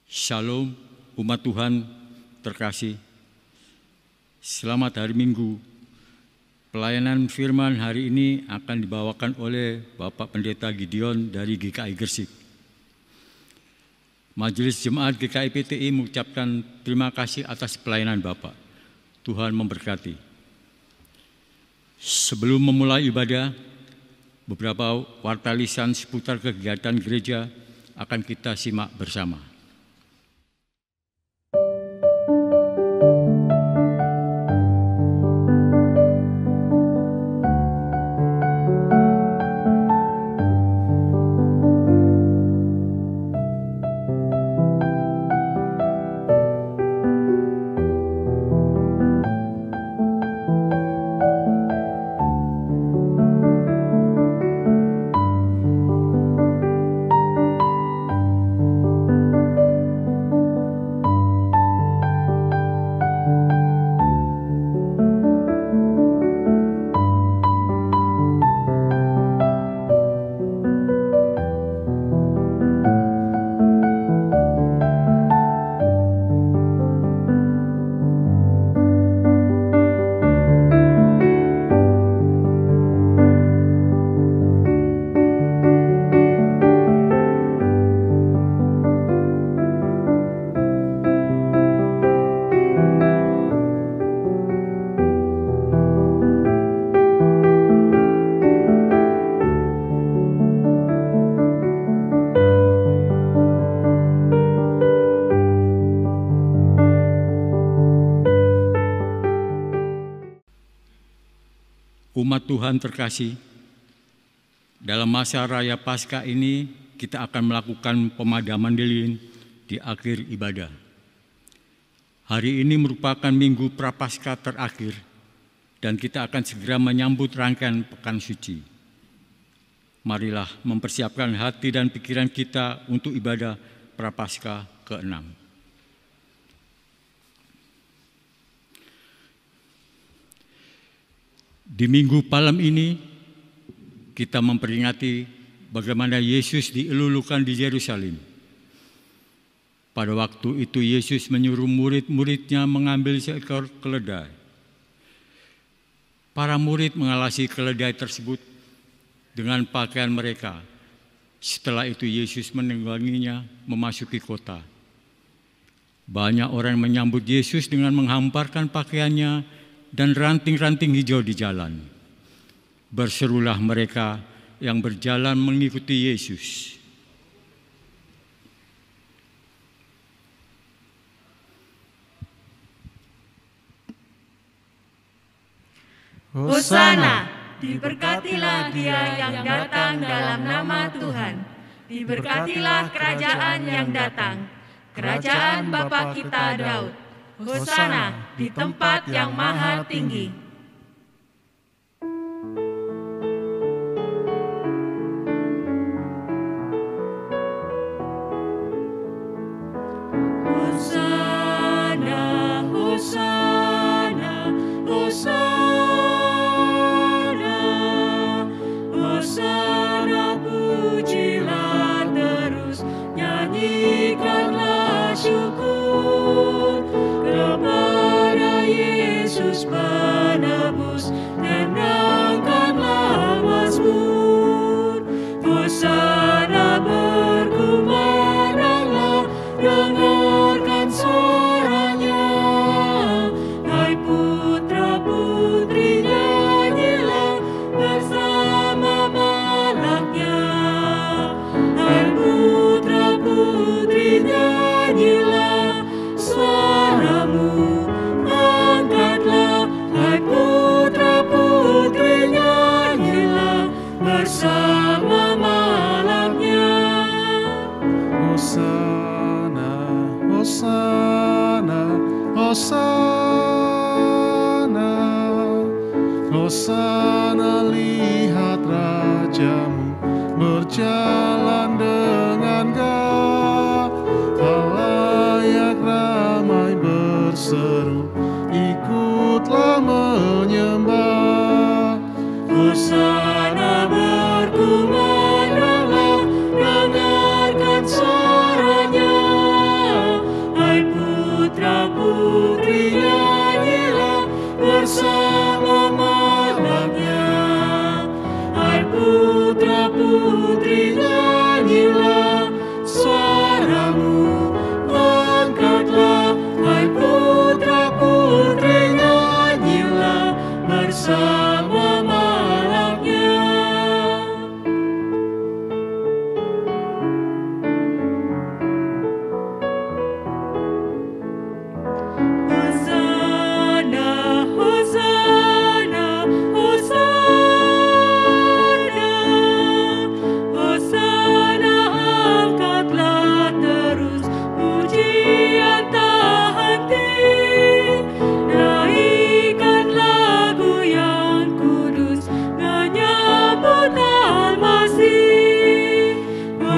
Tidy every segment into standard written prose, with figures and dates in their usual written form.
Shalom, umat Tuhan terkasih. Selamat hari Minggu. Pelayanan firman hari ini akan dibawakan oleh Bapak Pendeta Gideon dari GKI Gresik. Majelis Jemaat GKI PTI mengucapkan terima kasih atas pelayanan Bapak. Tuhan memberkati. Sebelum memulai ibadah, beberapa warta lisan seputar kegiatan gereja akan kita simak bersama. Umat Tuhan terkasih, dalam masa raya Paskah ini kita akan melakukan pemadaman lilin di akhir ibadah. Hari ini merupakan minggu Prapaskah terakhir dan kita akan segera menyambut rangkaian Pekan Suci. Marilah mempersiapkan hati dan pikiran kita untuk ibadah Prapaskah ke-6. Di Minggu Palem ini, kita memperingati bagaimana Yesus dielulukan di Yerusalem. Pada waktu itu Yesus menyuruh murid-muridnya mengambil seekor keledai. Para murid mengalasi keledai tersebut dengan pakaian mereka. Setelah itu Yesus menungganginya memasuki kota. Banyak orang menyambut Yesus dengan menghamparkan pakaiannya dan ranting-ranting hijau di jalan. Berserulah mereka yang berjalan mengikuti Yesus. Hosana, diberkatilah Dia yang datang dalam nama Tuhan. Diberkatilah kerajaan yang datang, kerajaan Bapa kita Daud. Hosana di tempat yang maha tinggi. Hosana, Hosana, Hosana, Hosana, pujilah terus, nyanyikanlah syukur kepada Yesus Penaserat.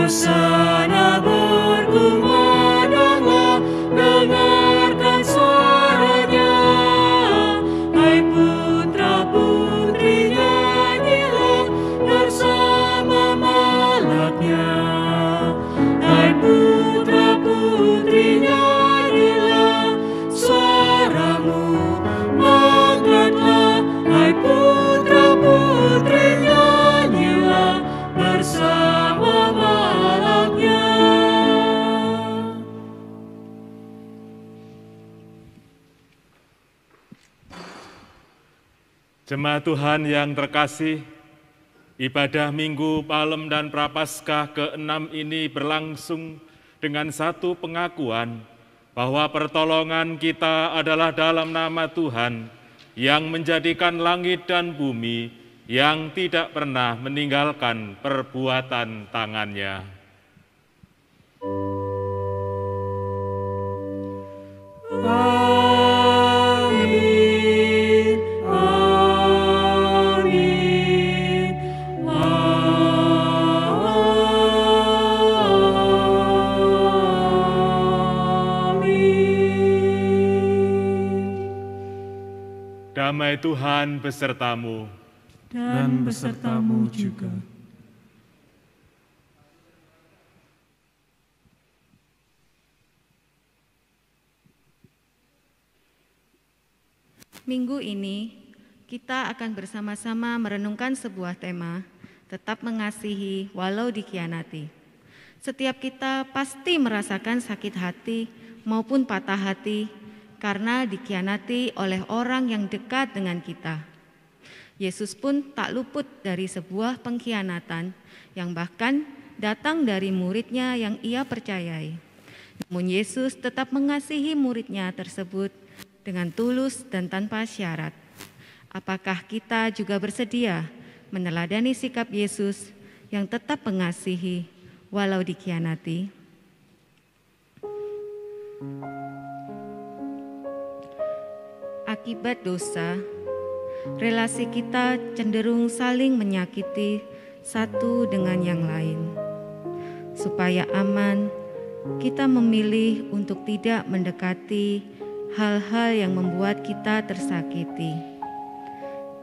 Hosana berkumandanglah, dengarkan suaranya. Hai putra-putri nyanyilah bersama malaknya. Hai putra-putri nyanyilah, suaramu mengangkatlah. Hai putra-putri nyanyilah bersama malaknya. Jemaat Tuhan yang terkasih, ibadah Minggu Palem dan Prapaskah ke-6 ini berlangsung dengan satu pengakuan bahwa pertolongan kita adalah dalam nama Tuhan yang menjadikan langit dan bumi, yang tidak pernah meninggalkan perbuatan tangannya. Amin, amin, amin. Damai Tuhan besertamu. Dan besertamu juga. Minggu ini kita akan bersama-sama merenungkan sebuah tema, tetap mengasihi walau dikhianati. Setiap kita pasti merasakan sakit hati maupun patah hati karena dikhianati oleh orang yang dekat dengan kita. Yesus pun tak luput dari sebuah pengkhianatan yang bahkan datang dari muridnya yang ia percayai. Namun Yesus tetap mengasihi muridnya tersebut dengan tulus dan tanpa syarat. Apakah kita juga bersedia meneladani sikap Yesus yang tetap mengasihi walau dikhianati? Akibat dosa, relasi kita cenderung saling menyakiti satu dengan yang lain. Supaya aman, kita memilih untuk tidak mendekati hal-hal yang membuat kita tersakiti.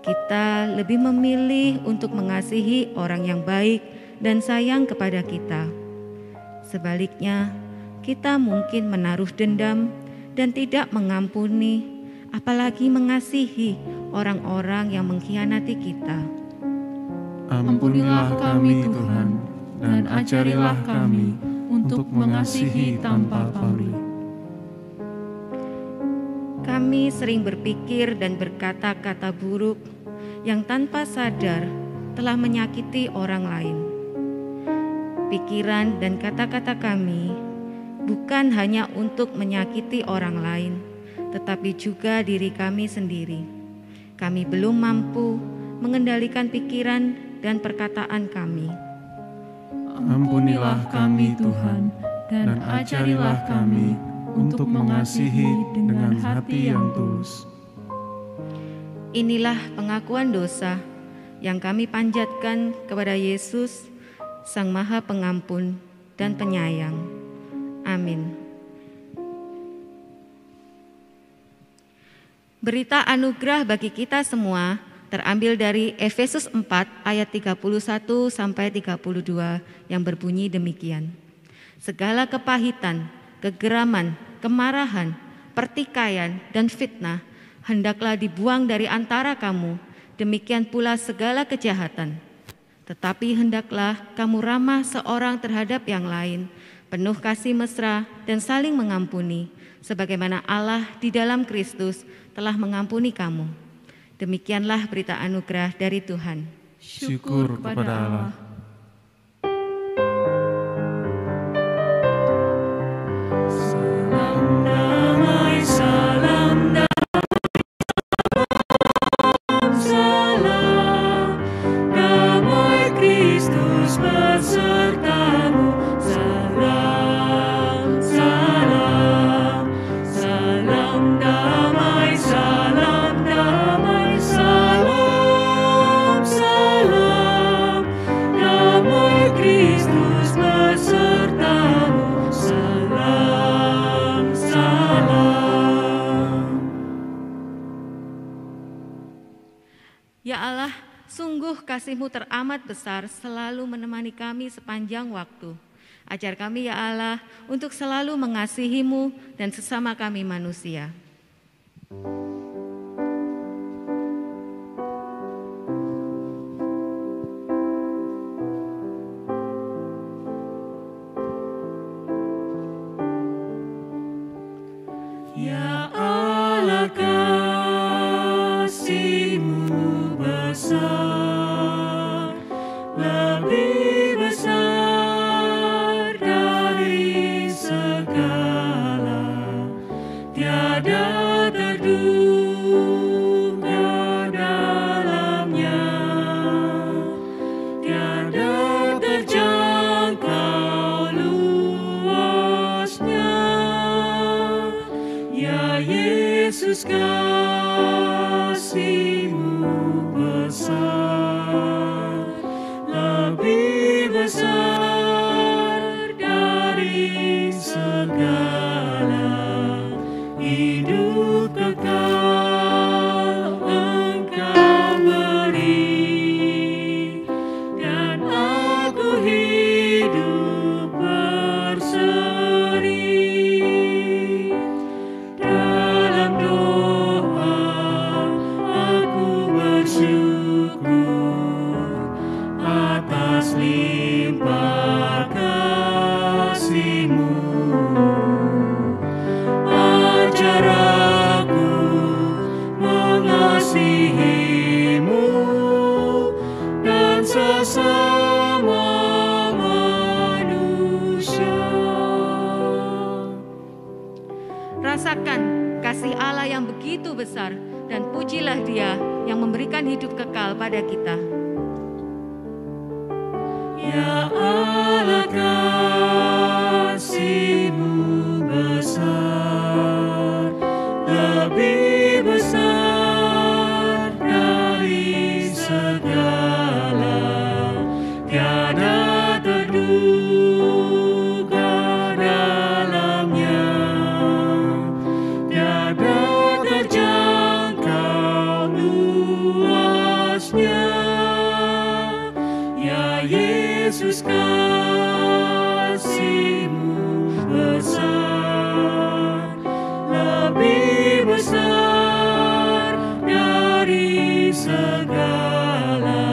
Kita lebih memilih untuk mengasihi orang yang baik dan sayang kepada kita. Sebaliknya, kita mungkin menaruh dendam dan tidak mengampuni, apalagi mengasihi orang-orang yang mengkhianati kita. Ampunilah kami Tuhan, dan ajarilah kami untuk mengasihi tanpa pamrih. Kami sering berpikir dan berkata-kata buruk yang tanpa sadar telah menyakiti orang lain. Pikiran dan kata-kata kami bukan hanya untuk menyakiti orang lain, tetapi juga diri kami sendiri. Kami belum mampu mengendalikan pikiran dan perkataan kami. Ampunilah kami Tuhan, dan ajarilah kami untuk mengasihi dengan hati yang tulus. Inilah pengakuan dosa yang kami panjatkan kepada Yesus, Sang Maha Pengampun dan Penyayang. Amin. Berita anugerah bagi kita semua terambil dari Efesus 4 ayat 31 sampai 32 yang berbunyi demikian. Segala kepahitan, kegeraman, kemarahan, pertikaian, dan fitnah hendaklah dibuang dari antara kamu, demikian pula segala kejahatan. Tetapi hendaklah kamu ramah seorang terhadap yang lain, penuh kasih mesra dan saling mengampuni, sebagaimana Allah di dalam Kristus telah mengampuni kamu. Demikianlah berita anugerah dari Tuhan. Syukur kepada Allah. Salam, Sungguh kasih-Mu teramat besar selalu menemani kami sepanjang waktu. Ajar kami ya Allah untuk selalu mengasihi-Mu dan sesama kami manusia. Ya Allah, kasih-Mu besar, lebih besar dari segala, tiada terduga dalamnya, tiada terjangkau luasnya. Ya Yesus, kasih-Mu besar, lebih besar dari segala, hidup kekal Engkau beri, dan aku hidup berseri. Dalam doa aku bersyukur atas limpah kasih-Mu. Ajar aku mengasihi-Mu dan sesama manusia. Rasakan kasih Allah yang begitu besar dan pujilah Dia yang memberikan hidup kekal pada kita. Ya Allah, kasih-Mu besar, lebih besar dari segala, tiada terduga dalamnya, tiada terjangkau luasnya. Ya Yesus, kasih-Mu besar, lebih besar dari segala,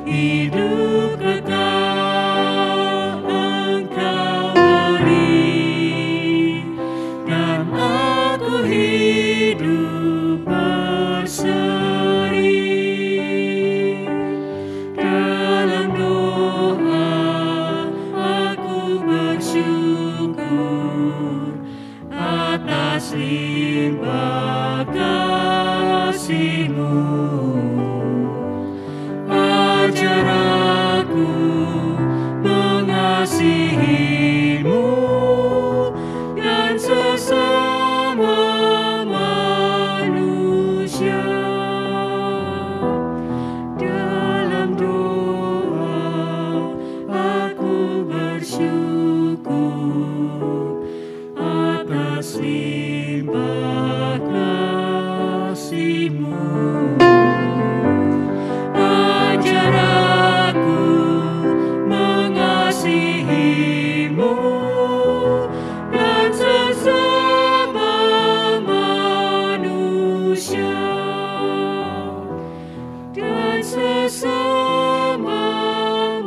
hidup kekal Engkau beri, dan aku hidup berseri. Dalam doa aku bersyukur atas limpah kasih-Mu. Ajar aku mengasihi-Mu dan sesama manusia. Dalam doa aku bersyukur atas limpah kasih-Mu. Ajar aku mengasihi-Mu dan sesama manusia, dan sesama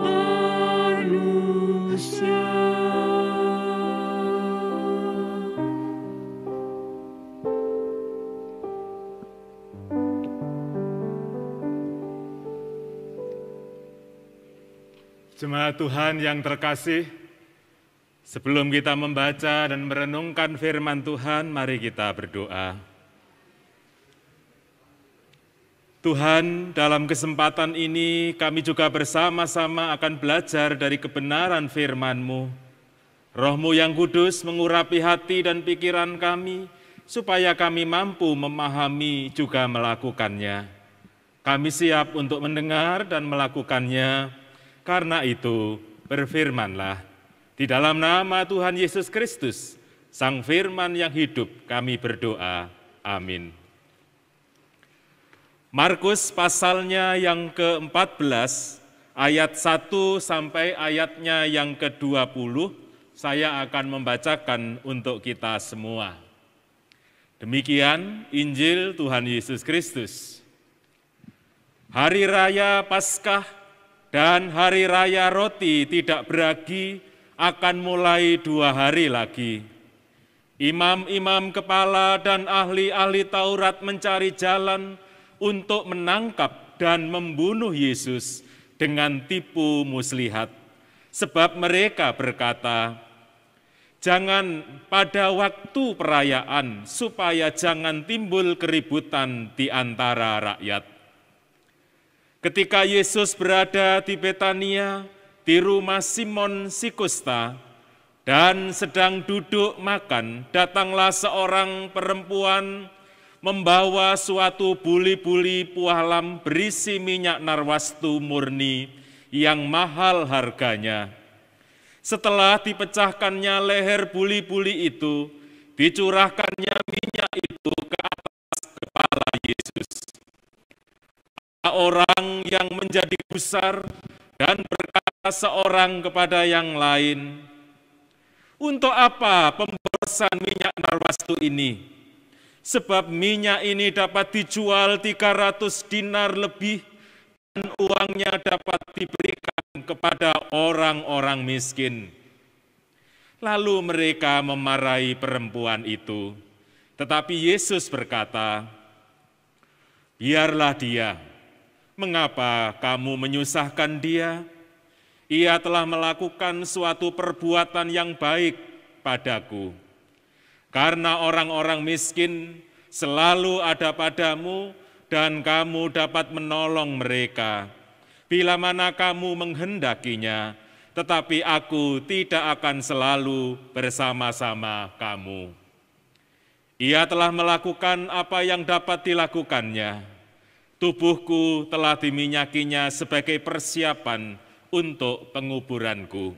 manusia. Jemaat Tuhan yang terkasih, sebelum kita membaca dan merenungkan firman Tuhan, mari kita berdoa. Tuhan, dalam kesempatan ini kami juga bersama-sama akan belajar dari kebenaran firman-Mu. Roh-Mu yang kudus mengurapi hati dan pikiran kami, supaya kami mampu memahami juga melakukannya. Kami siap untuk mendengar dan melakukannya. Karena itu, berfirmanlah, di dalam nama Tuhan Yesus Kristus, Sang Firman yang hidup, kami berdoa. Amin. Markus pasalnya yang ke-14, ayat 1 sampai ayatnya yang ke-20, saya akan membacakan untuk kita semua. Demikian Injil Tuhan Yesus Kristus. Hari Raya Paskah dan Hari Raya Roti Tidak Beragi akan mulai 2 hari lagi. Imam-imam kepala dan ahli-ahli Taurat mencari jalan untuk menangkap dan membunuh Yesus dengan tipu muslihat. Sebab mereka berkata, jangan pada waktu perayaan supaya jangan timbul keributan di antara rakyat. Ketika Yesus berada di Betania, di rumah Simon si Kusta, dan sedang duduk makan, datanglah seorang perempuan membawa suatu buli-buli pualam berisi minyak narwastu murni yang mahal harganya. Setelah dipecahkannya leher buli-buli itu, dicurahkannya minyak itu ke atas kepala Yesus. Orang yang menjadi gusar dan berkata seorang kepada yang lain, untuk apa pemborosan minyak narwastu ini? Sebab minyak ini dapat dijual 300 dinar lebih dan uangnya dapat diberikan kepada orang-orang miskin. Lalu mereka memarahi perempuan itu. Tetapi Yesus berkata, biarlah dia. Mengapa kamu menyusahkan dia? Ia telah melakukan suatu perbuatan yang baik padaku. Karena orang-orang miskin selalu ada padamu dan kamu dapat menolong mereka bila mana kamu menghendakinya, tetapi aku tidak akan selalu bersama-sama kamu. Ia telah melakukan apa yang dapat dilakukannya. Tubuhku telah diminyakinya sebagai persiapan untuk penguburanku.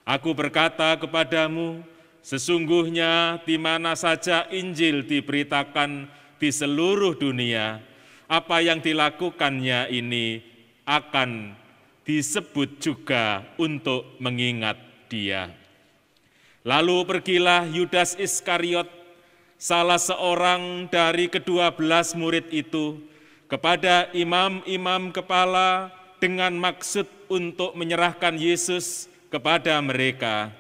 Aku berkata kepadamu, sesungguhnya di mana saja Injil diberitakan di seluruh dunia, apa yang dilakukannya ini akan disebut juga untuk mengingat dia. Lalu pergilah Yudas Iskariot, salah seorang dari ke-12 murid itu, kepada imam-imam kepala dengan maksud untuk menyerahkan Yesus kepada mereka.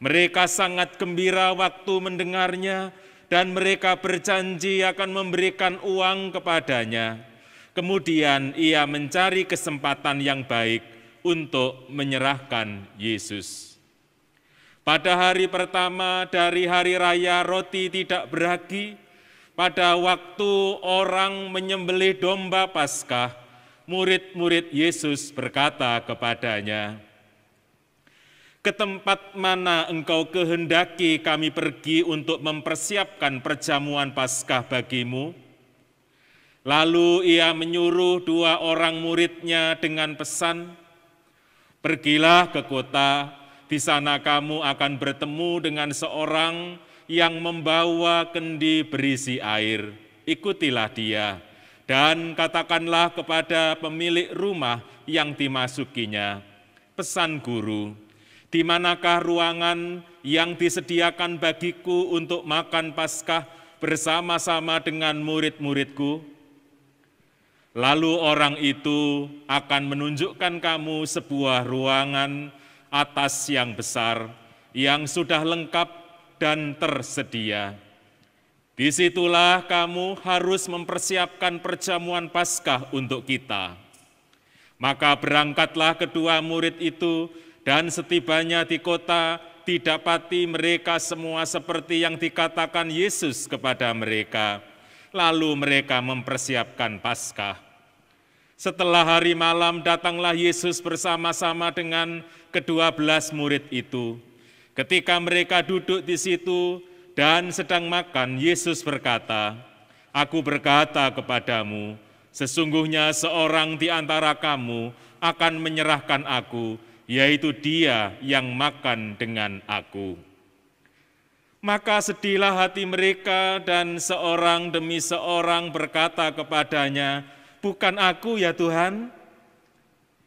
Mereka sangat gembira waktu mendengarnya dan mereka berjanji akan memberikan uang kepadanya. Kemudian ia mencari kesempatan yang baik untuk menyerahkan Yesus. Pada hari pertama dari hari raya roti tidak beragi, pada waktu orang menyembelih domba Paskah, murid-murid Yesus berkata kepadanya, ke tempat mana engkau kehendaki kami pergi untuk mempersiapkan perjamuan Paskah bagimu? Lalu ia menyuruh 2 orang muridnya dengan pesan, pergilah ke kota, di sana kamu akan bertemu dengan seorang yang membawa kendi berisi air. Ikutilah dia, dan katakanlah kepada pemilik rumah yang dimasukinya, pesan guru, di manakah ruangan yang disediakan bagiku untuk makan Paskah bersama-sama dengan murid-muridku? Lalu orang itu akan menunjukkan kamu sebuah ruangan atas yang besar, yang sudah lengkap dan tersedia. Disitulah kamu harus mempersiapkan perjamuan Paskah untuk kita. Maka berangkatlah kedua murid itu, dan setibanya di kota, didapati mereka semua seperti yang dikatakan Yesus kepada mereka. Lalu mereka mempersiapkan Paskah. Setelah hari malam, datanglah Yesus bersama-sama dengan ke-12 murid itu. Ketika mereka duduk di situ dan sedang makan, Yesus berkata, aku berkata kepadamu, sesungguhnya seorang di antara kamu akan menyerahkan aku, yaitu dia yang makan dengan aku. Maka sedihlah hati mereka dan seorang demi seorang berkata kepadanya, "Bukan aku ya Tuhan?"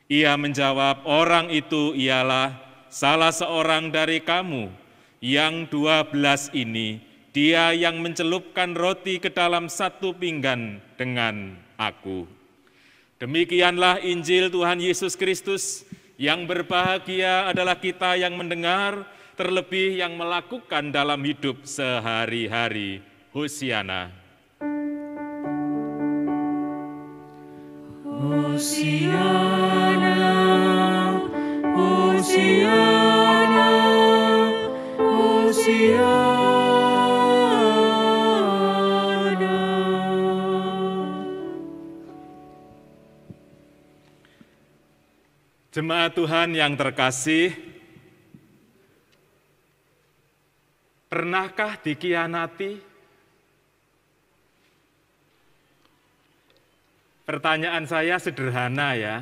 Ia menjawab, "Orang itu ialah salah seorang dari kamu, yang 12 ini, dia yang mencelupkan roti ke dalam satu pinggan dengan aku." Demikianlah Injil Tuhan Yesus Kristus. Yang berbahagia adalah kita yang mendengar, terlebih yang melakukan dalam hidup sehari-hari. Hosiana. Hosiana, Hosiana, Hosiana. Jemaat Tuhan yang terkasih, pernahkah dikhianati? Pertanyaan saya sederhana ya.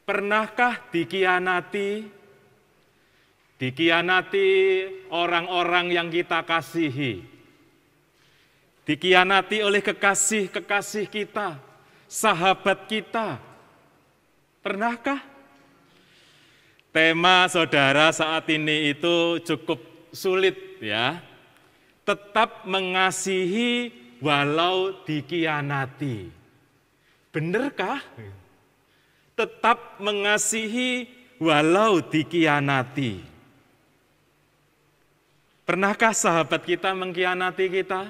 Pernahkah dikhianati? Dikhianati orang-orang yang kita kasihi. Dikhianati oleh kekasih-kekasih kita, sahabat kita. Pernahkah? Tema saudara saat ini itu cukup sulit ya. Tetap mengasihi walau dikhianati. Benarkah? Tetap mengasihi walau dikhianati. Pernahkah sahabat kita mengkhianati kita?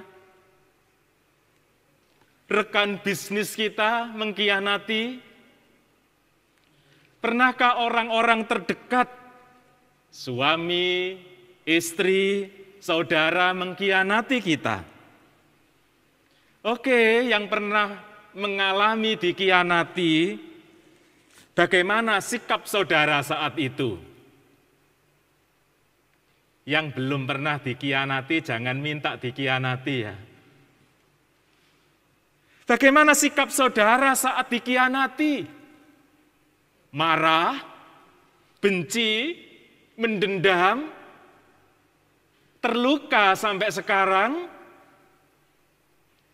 Rekan bisnis kita mengkhianati? Pernahkah orang-orang terdekat, suami, istri, saudara mengkhianati kita? Oke, yang pernah mengalami dikhianati, bagaimana sikap saudara saat itu? Yang belum pernah dikhianati, jangan minta dikhianati ya. Bagaimana sikap saudara saat dikhianati? Marah, benci, mendendam, terluka sampai sekarang.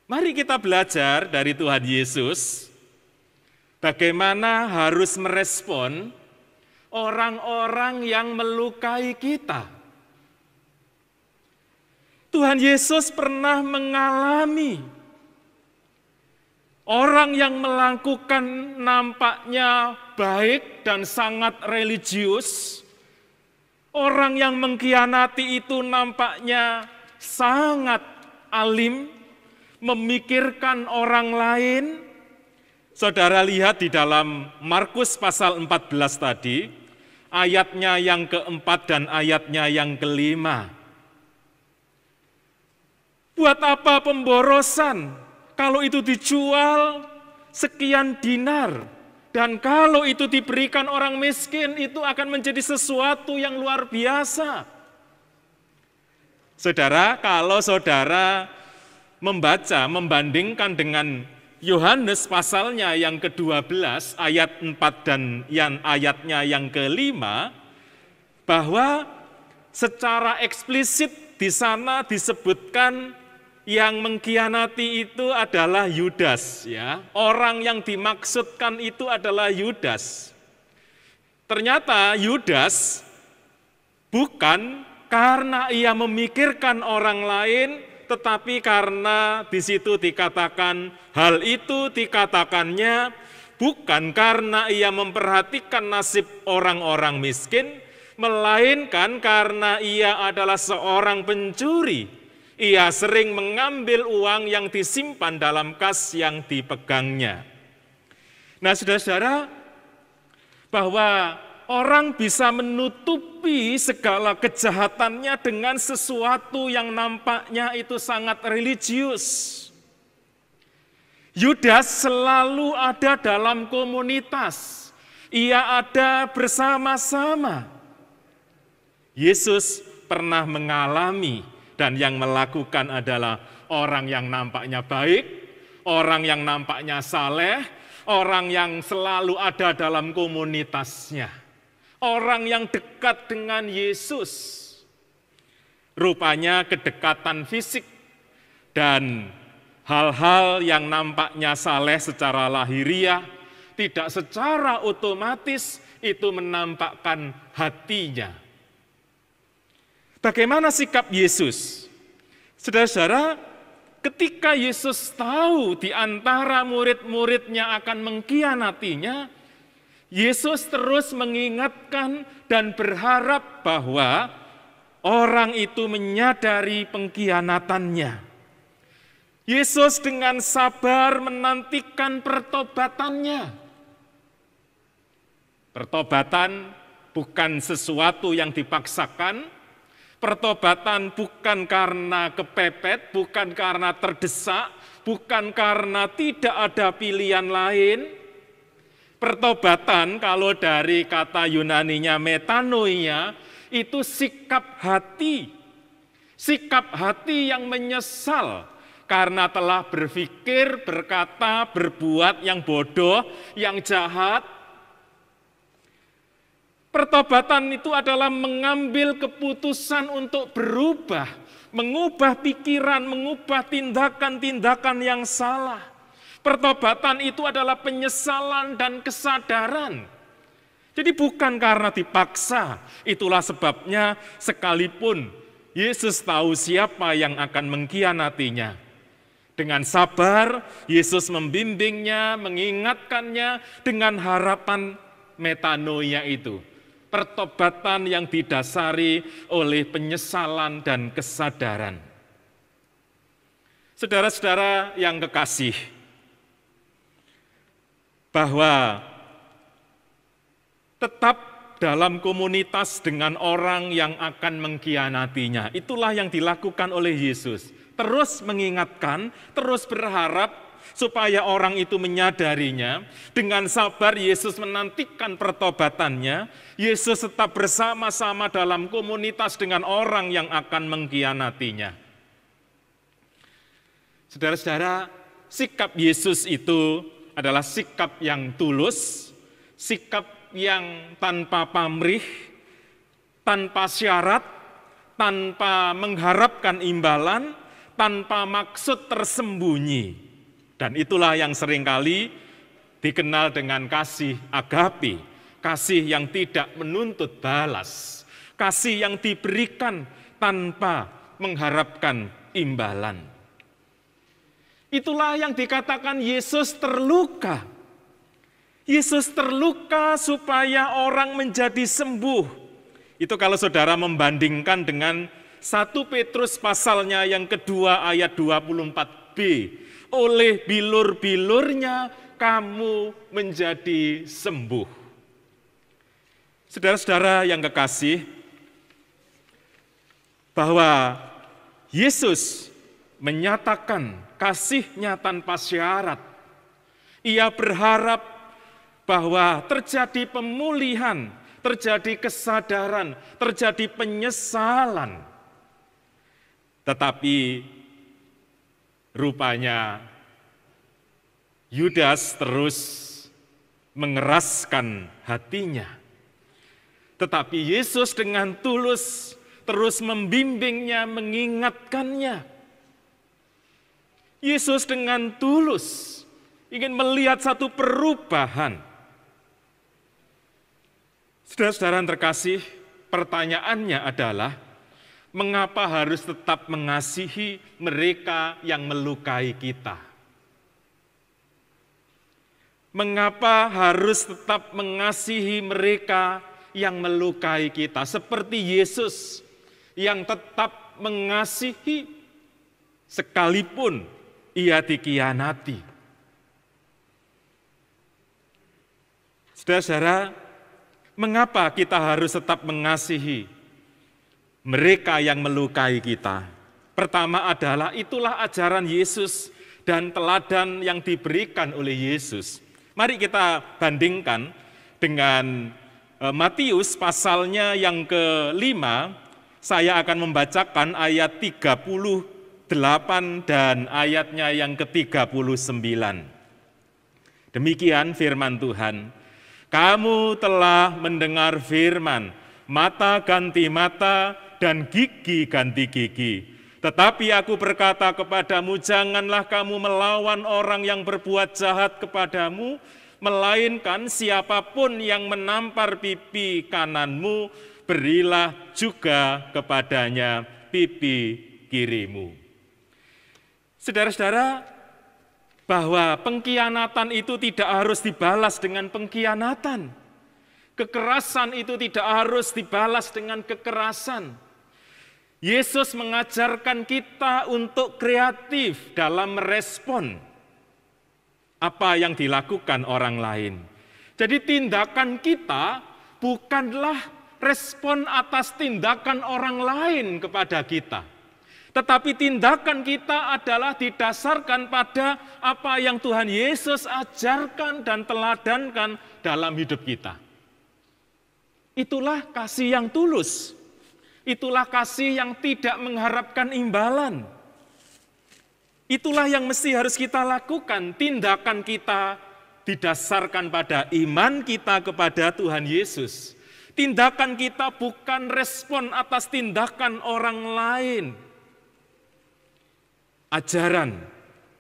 Mari kita belajar dari Tuhan Yesus, bagaimana harus merespon orang-orang yang melukai kita. Tuhan Yesus pernah mengalami orang yang melakukan nampaknya baik dan sangat religius, orang yang mengkhianati itu nampaknya sangat alim, memikirkan orang lain. Saudara lihat di dalam Markus pasal 14 tadi, ayatnya yang keempat dan ayatnya yang kelima. Buat apa pemborosan? Kalau itu dijual sekian dinar, dan kalau itu diberikan orang miskin, itu akan menjadi sesuatu yang luar biasa. Saudara, kalau saudara membandingkan dengan Yohanes pasalnya yang ke-12, ayat 4 dan ayatnya yang ke-5, bahwa secara eksplisit di sana disebutkan yang mengkhianati itu adalah Yudas, ya. Orang yang dimaksudkan itu adalah Yudas. Ternyata Yudas bukan karena ia memikirkan orang lain, tetapi karena di situ dikatakan hal itu dikatakannya bukan karena ia memperhatikan nasib orang-orang miskin, melainkan karena ia adalah seorang pencuri. Ia sering mengambil uang yang disimpan dalam kas yang dipegangnya. Nah, saudara-saudara, bahwa orang bisa menutupi segala kejahatannya dengan sesuatu yang nampaknya itu sangat religius. Yudas selalu ada dalam komunitas. Ia ada bersama-sama. Yesus pernah mengalami dan yang melakukan adalah orang yang nampaknya baik, orang yang nampaknya saleh, orang yang selalu ada dalam komunitasnya, orang yang dekat dengan Yesus. Rupanya kedekatan fisik dan hal-hal yang nampaknya saleh secara lahiriah tidak secara otomatis itu menampakkan hatinya. Bagaimana sikap Yesus? Saudara-saudara, ketika Yesus tahu di antara murid-muridnya akan mengkhianatinya, Yesus terus mengingatkan dan berharap bahwa orang itu menyadari pengkhianatannya. Yesus dengan sabar menantikan pertobatannya. Pertobatan bukan sesuatu yang dipaksakan, pertobatan bukan karena kepepet, bukan karena terdesak, bukan karena tidak ada pilihan lain. Pertobatan kalau dari kata Yunaninya metanoia, itu sikap hati yang menyesal karena telah berpikir, berkata, berbuat yang bodoh, yang jahat. Pertobatan itu adalah mengambil keputusan untuk berubah, mengubah pikiran, mengubah tindakan-tindakan yang salah. Pertobatan itu adalah penyesalan dan kesadaran. Jadi bukan karena dipaksa, itulah sebabnya sekalipun Yesus tahu siapa yang akan mengkhianatinya. Dengan sabar, Yesus membimbingnya, mengingatkannya dengan harapan metanoia itu. Pertobatan yang didasari oleh penyesalan dan kesadaran. Saudara-saudara yang kekasih, bahwa tetap dalam komunitas dengan orang yang akan mengkhianatinya. Itulah yang dilakukan oleh Yesus. Terus mengingatkan, terus berharap supaya orang itu menyadarinya. Dengan sabar Yesus menantikan pertobatannya. Yesus tetap bersama-sama dalam komunitas dengan orang yang akan mengkhianatinya. Saudara-saudara, sikap Yesus itu adalah sikap yang tulus, sikap yang tanpa pamrih, tanpa syarat, tanpa mengharapkan imbalan, tanpa maksud tersembunyi. Dan itulah yang seringkali dikenal dengan kasih agape, kasih yang tidak menuntut balas, kasih yang diberikan tanpa mengharapkan imbalan. Itulah yang dikatakan Yesus terluka. Yesus terluka supaya orang menjadi sembuh. Itu kalau saudara membandingkan dengan 1 Petrus pasalnya yang kedua ayat 24b. Oleh bilur-bilurnya kamu menjadi sembuh. Saudara-saudara yang kekasih, bahwa Yesus menyatakan kasih-Nya tanpa syarat. Ia berharap bahwa terjadi pemulihan, terjadi kesadaran, terjadi penyesalan. Tetapi rupanya Yudas terus mengeraskan hatinya. Tetapi Yesus dengan tulus terus membimbingnya, mengingatkannya. Yesus dengan tulus ingin melihat satu perubahan. Saudara-saudara yang terkasih, pertanyaannya adalah, mengapa harus tetap mengasihi mereka yang melukai kita? Mengapa harus tetap mengasihi mereka yang melukai kita? Seperti Yesus yang tetap mengasihi sekalipun ia dikhianati. Saudara-saudara, mengapa kita harus tetap mengasihi mereka yang melukai kita? Pertama adalah itulah ajaran Yesus dan teladan yang diberikan oleh Yesus. Mari kita bandingkan dengan Matius pasalnya yang ke-5. Saya akan membacakan ayat 38 dan ayatnya yang ke-39. Demikian firman Tuhan. Kamu telah mendengar firman, mata ganti mata dan gigi ganti gigi. Tetapi aku berkata kepadamu, janganlah kamu melawan orang yang berbuat jahat kepadamu, melainkan siapapun yang menampar pipi kananmu, berilah juga kepadanya pipi kirimu. Saudara-saudara, bahwa pengkhianatan itu tidak harus dibalas dengan pengkhianatan. Kekerasan itu tidak harus dibalas dengan kekerasan. Yesus mengajarkan kita untuk kreatif dalam merespon apa yang dilakukan orang lain. Jadi tindakan kita bukanlah respon atas tindakan orang lain kepada kita. Tetapi tindakan kita adalah didasarkan pada apa yang Tuhan Yesus ajarkan dan teladankan dalam hidup kita. Itulah kasih yang tulus. Itulah kasih yang tidak mengharapkan imbalan. Itulah yang mesti harus kita lakukan. Tindakan kita didasarkan pada iman kita kepada Tuhan Yesus. Tindakan kita bukan respon atas tindakan orang lain. Ajaran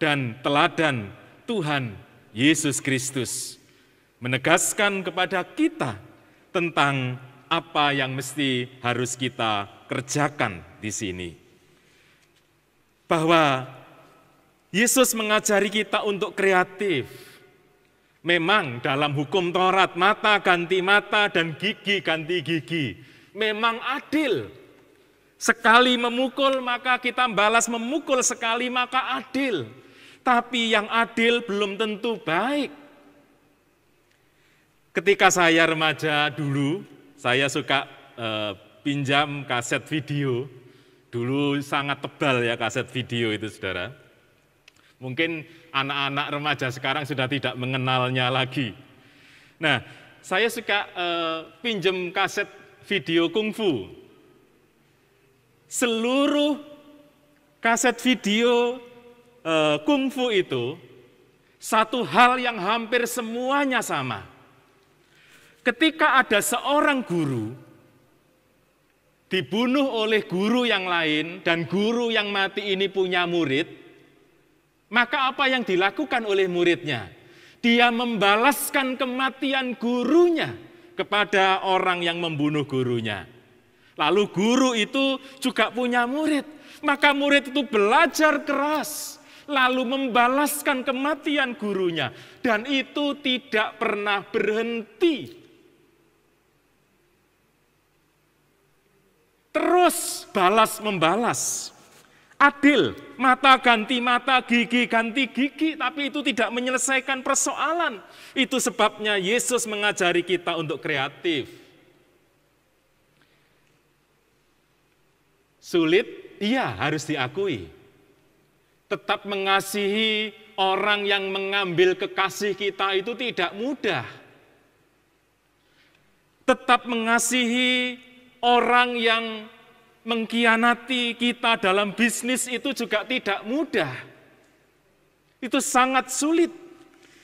dan teladan Tuhan Yesus Kristus menegaskan kepada kita tentang apa yang mesti harus kita kerjakan di sini. Bahwa Yesus mengajari kita untuk kreatif. Memang dalam hukum Taurat, mata ganti mata dan gigi ganti gigi. Memang adil. Sekali memukul maka kita balas memukul, sekali maka adil. Tapi yang adil belum tentu baik. Ketika saya remaja dulu, saya suka pinjam kaset video. Dulu sangat tebal ya kaset video itu, saudara. Mungkin anak-anak remaja sekarang sudah tidak mengenalnya lagi. Nah, saya suka pinjam kaset video kungfu. Seluruh kaset video kungfu itu satu hal yang hampir semuanya sama. Ketika ada seorang guru dibunuh oleh guru yang lain dan guru yang mati ini punya murid, maka apa yang dilakukan oleh muridnya? Dia membalaskan kematian gurunya kepada orang yang membunuh gurunya. Lalu guru itu juga punya murid, maka murid itu belajar keras, lalu membalaskan kematian gurunya, dan itu tidak pernah berhenti. Terus balas membalas. Adil, mata ganti mata, gigi ganti gigi, tapi itu tidak menyelesaikan persoalan. Itu sebabnya Yesus mengajari kita untuk kreatif. Sulit, iya harus diakui. Tetap mengasihi orang yang mengambil kekasih kita itu tidak mudah. Tetap mengasihi orang yang mengkhianati kita dalam bisnis itu juga tidak mudah. Itu sangat sulit.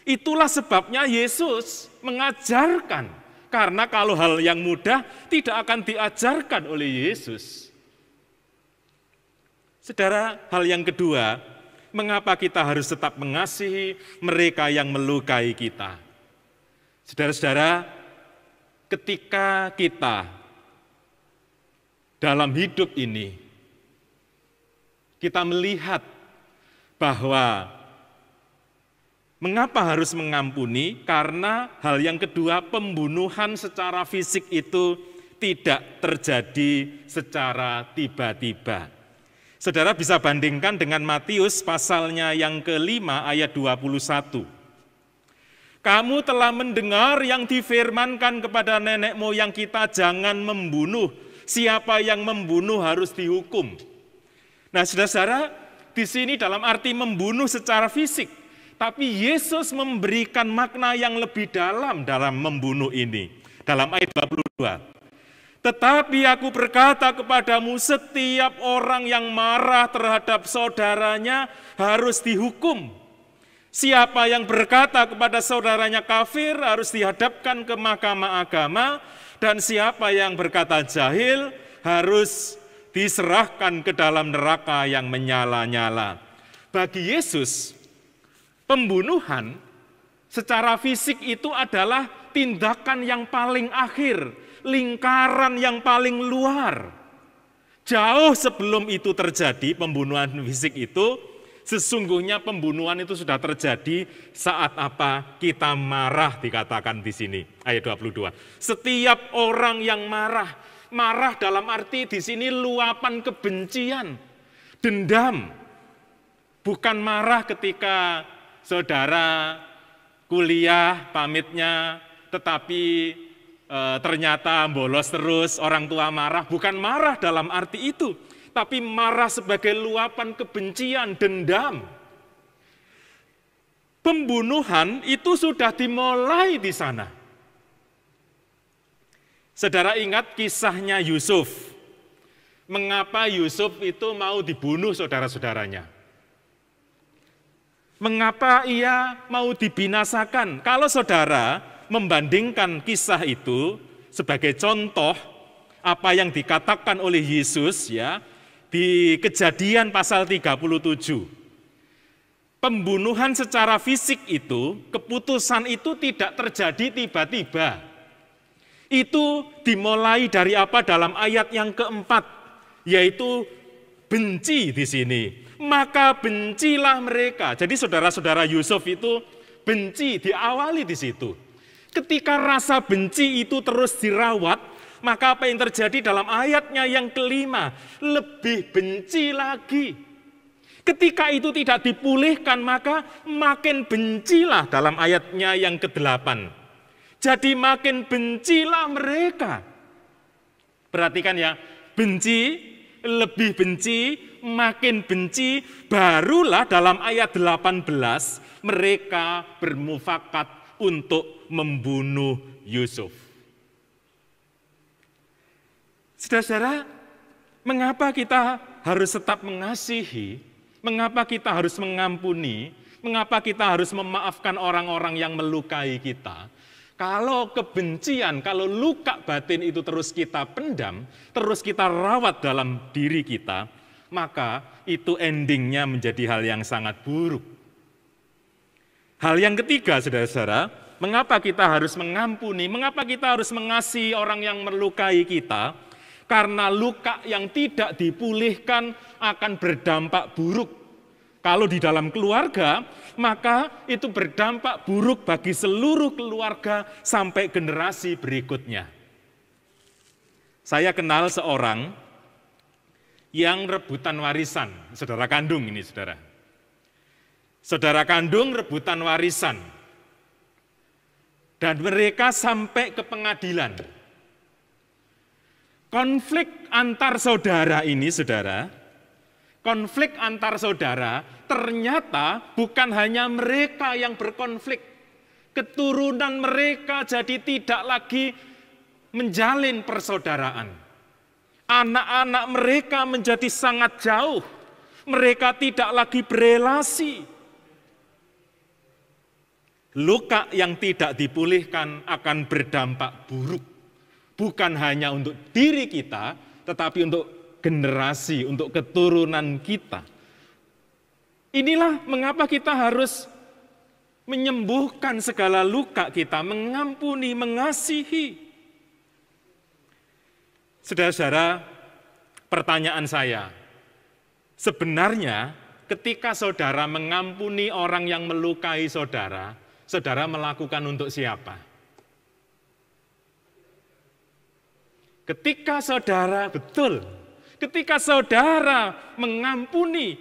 Itulah sebabnya Yesus mengajarkan. Karena kalau hal yang mudah tidak akan diajarkan oleh Yesus. Saudara, hal yang kedua, mengapa kita harus tetap mengasihi mereka yang melukai kita? Saudara-saudara, ketika kita dalam hidup ini, kita melihat bahwa mengapa harus mengampuni? Karena hal yang kedua, pembunuhan secara fisik itu tidak terjadi secara tiba-tiba. Saudara bisa bandingkan dengan Matius pasalnya yang ke-5 ayat 21. Kamu telah mendengar yang difirmankan kepada nenek moyang kita, jangan membunuh. Siapa yang membunuh harus dihukum. Nah, saudara-saudara, di sini dalam arti membunuh secara fisik, tapi Yesus memberikan makna yang lebih dalam membunuh ini. Dalam ayat 22. Tetapi aku berkata kepadamu, setiap orang yang marah terhadap saudaranya harus dihukum. Siapa yang berkata kepada saudaranya kafir harus dihadapkan ke mahkamah agama. Dan siapa yang berkata jahil harus diserahkan ke dalam neraka yang menyala-nyala. Bagi Yesus, pembunuhan secara fisik itu adalah tindakan yang paling akhir, lingkaran yang paling luar. Jauh sebelum itu terjadi, pembunuhan fisik itu, sesungguhnya pembunuhan itu sudah terjadi saat apa? Kita marah, dikatakan di sini, ayat 22. Setiap orang yang marah dalam arti di sini luapan kebencian, dendam. Bukan marah ketika saudara kuliah pamitnya, tetapi ternyata bolos terus, orang tua marah. Bukan marah dalam arti itu, tapi marah sebagai luapan kebencian, dendam. Pembunuhan itu sudah dimulai di sana. Saudara ingat kisahnya Yusuf. Mengapa Yusuf itu mau dibunuh saudara-saudaranya? Mengapa ia mau dibinasakan? Kalau saudara membandingkan kisah itu sebagai contoh apa yang dikatakan oleh Yesus ya di Kejadian pasal 37. Pembunuhan secara fisik itu, keputusan itu tidak terjadi tiba-tiba. Itu dimulai dari apa dalam ayat yang keempat, yaitu benci di sini. Maka bencilah mereka. Jadi saudara-saudara Yusuf itu benci, diawali di situ. Ketika rasa benci itu terus dirawat, maka apa yang terjadi dalam ayatnya yang kelima? Lebih benci lagi. Ketika itu tidak dipulihkan, maka makin bencilah dalam ayatnya yang ke-8. Jadi makin bencilah mereka. Perhatikan ya, benci, lebih benci, makin benci, barulah dalam ayat 18 mereka bermufakat untuk membunuh Yusuf. Saudara-saudara, mengapa kita harus tetap mengasihi? Mengapa kita harus mengampuni? Mengapa kita harus memaafkan orang-orang yang melukai kita? Kalau kebencian, kalau luka batin itu terus kita pendam, terus kita rawat dalam diri kita, maka itu endingnya menjadi hal yang sangat buruk. Hal yang ketiga, saudara-saudara, mengapa kita harus mengampuni, mengapa kita harus mengasihi orang yang melukai kita? Karena luka yang tidak dipulihkan akan berdampak buruk. Kalau di dalam keluarga, maka itu berdampak buruk bagi seluruh keluarga sampai generasi berikutnya. Saya kenal seorang yang rebutan warisan, saudara kandung ini saudara. Saudara kandung rebutan warisan. Dan mereka sampai ke pengadilan. Konflik antar saudara ini, saudara, konflik antar saudara ternyata bukan hanya mereka yang berkonflik. Keturunan mereka jadi tidak lagi menjalin persaudaraan. Anak-anak mereka menjadi sangat jauh. Mereka tidak lagi berelasi. Luka yang tidak dipulihkan akan berdampak buruk. Bukan hanya untuk diri kita, tetapi untuk generasi, untuk keturunan kita. Inilah mengapa kita harus menyembuhkan segala luka kita, mengampuni, mengasihi. Saudara-saudara, pertanyaan saya, sebenarnya ketika saudara mengampuni orang yang melukai saudara, saudara melakukan untuk siapa? Ketika saudara, betul, ketika saudara mengampuni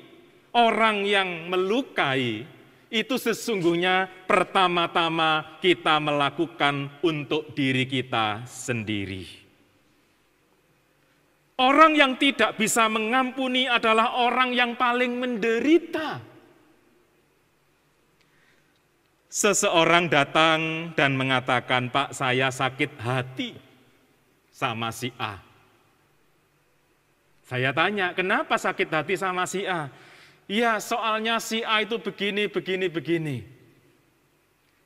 orang yang melukai, itu sesungguhnya pertama-tama kita melakukan untuk diri kita sendiri. Orang yang tidak bisa mengampuni adalah orang yang paling menderita. Seseorang datang dan mengatakan, "Pak, saya sakit hati sama si A." Saya tanya, kenapa sakit hati sama si A? Ya, soalnya si A itu begini.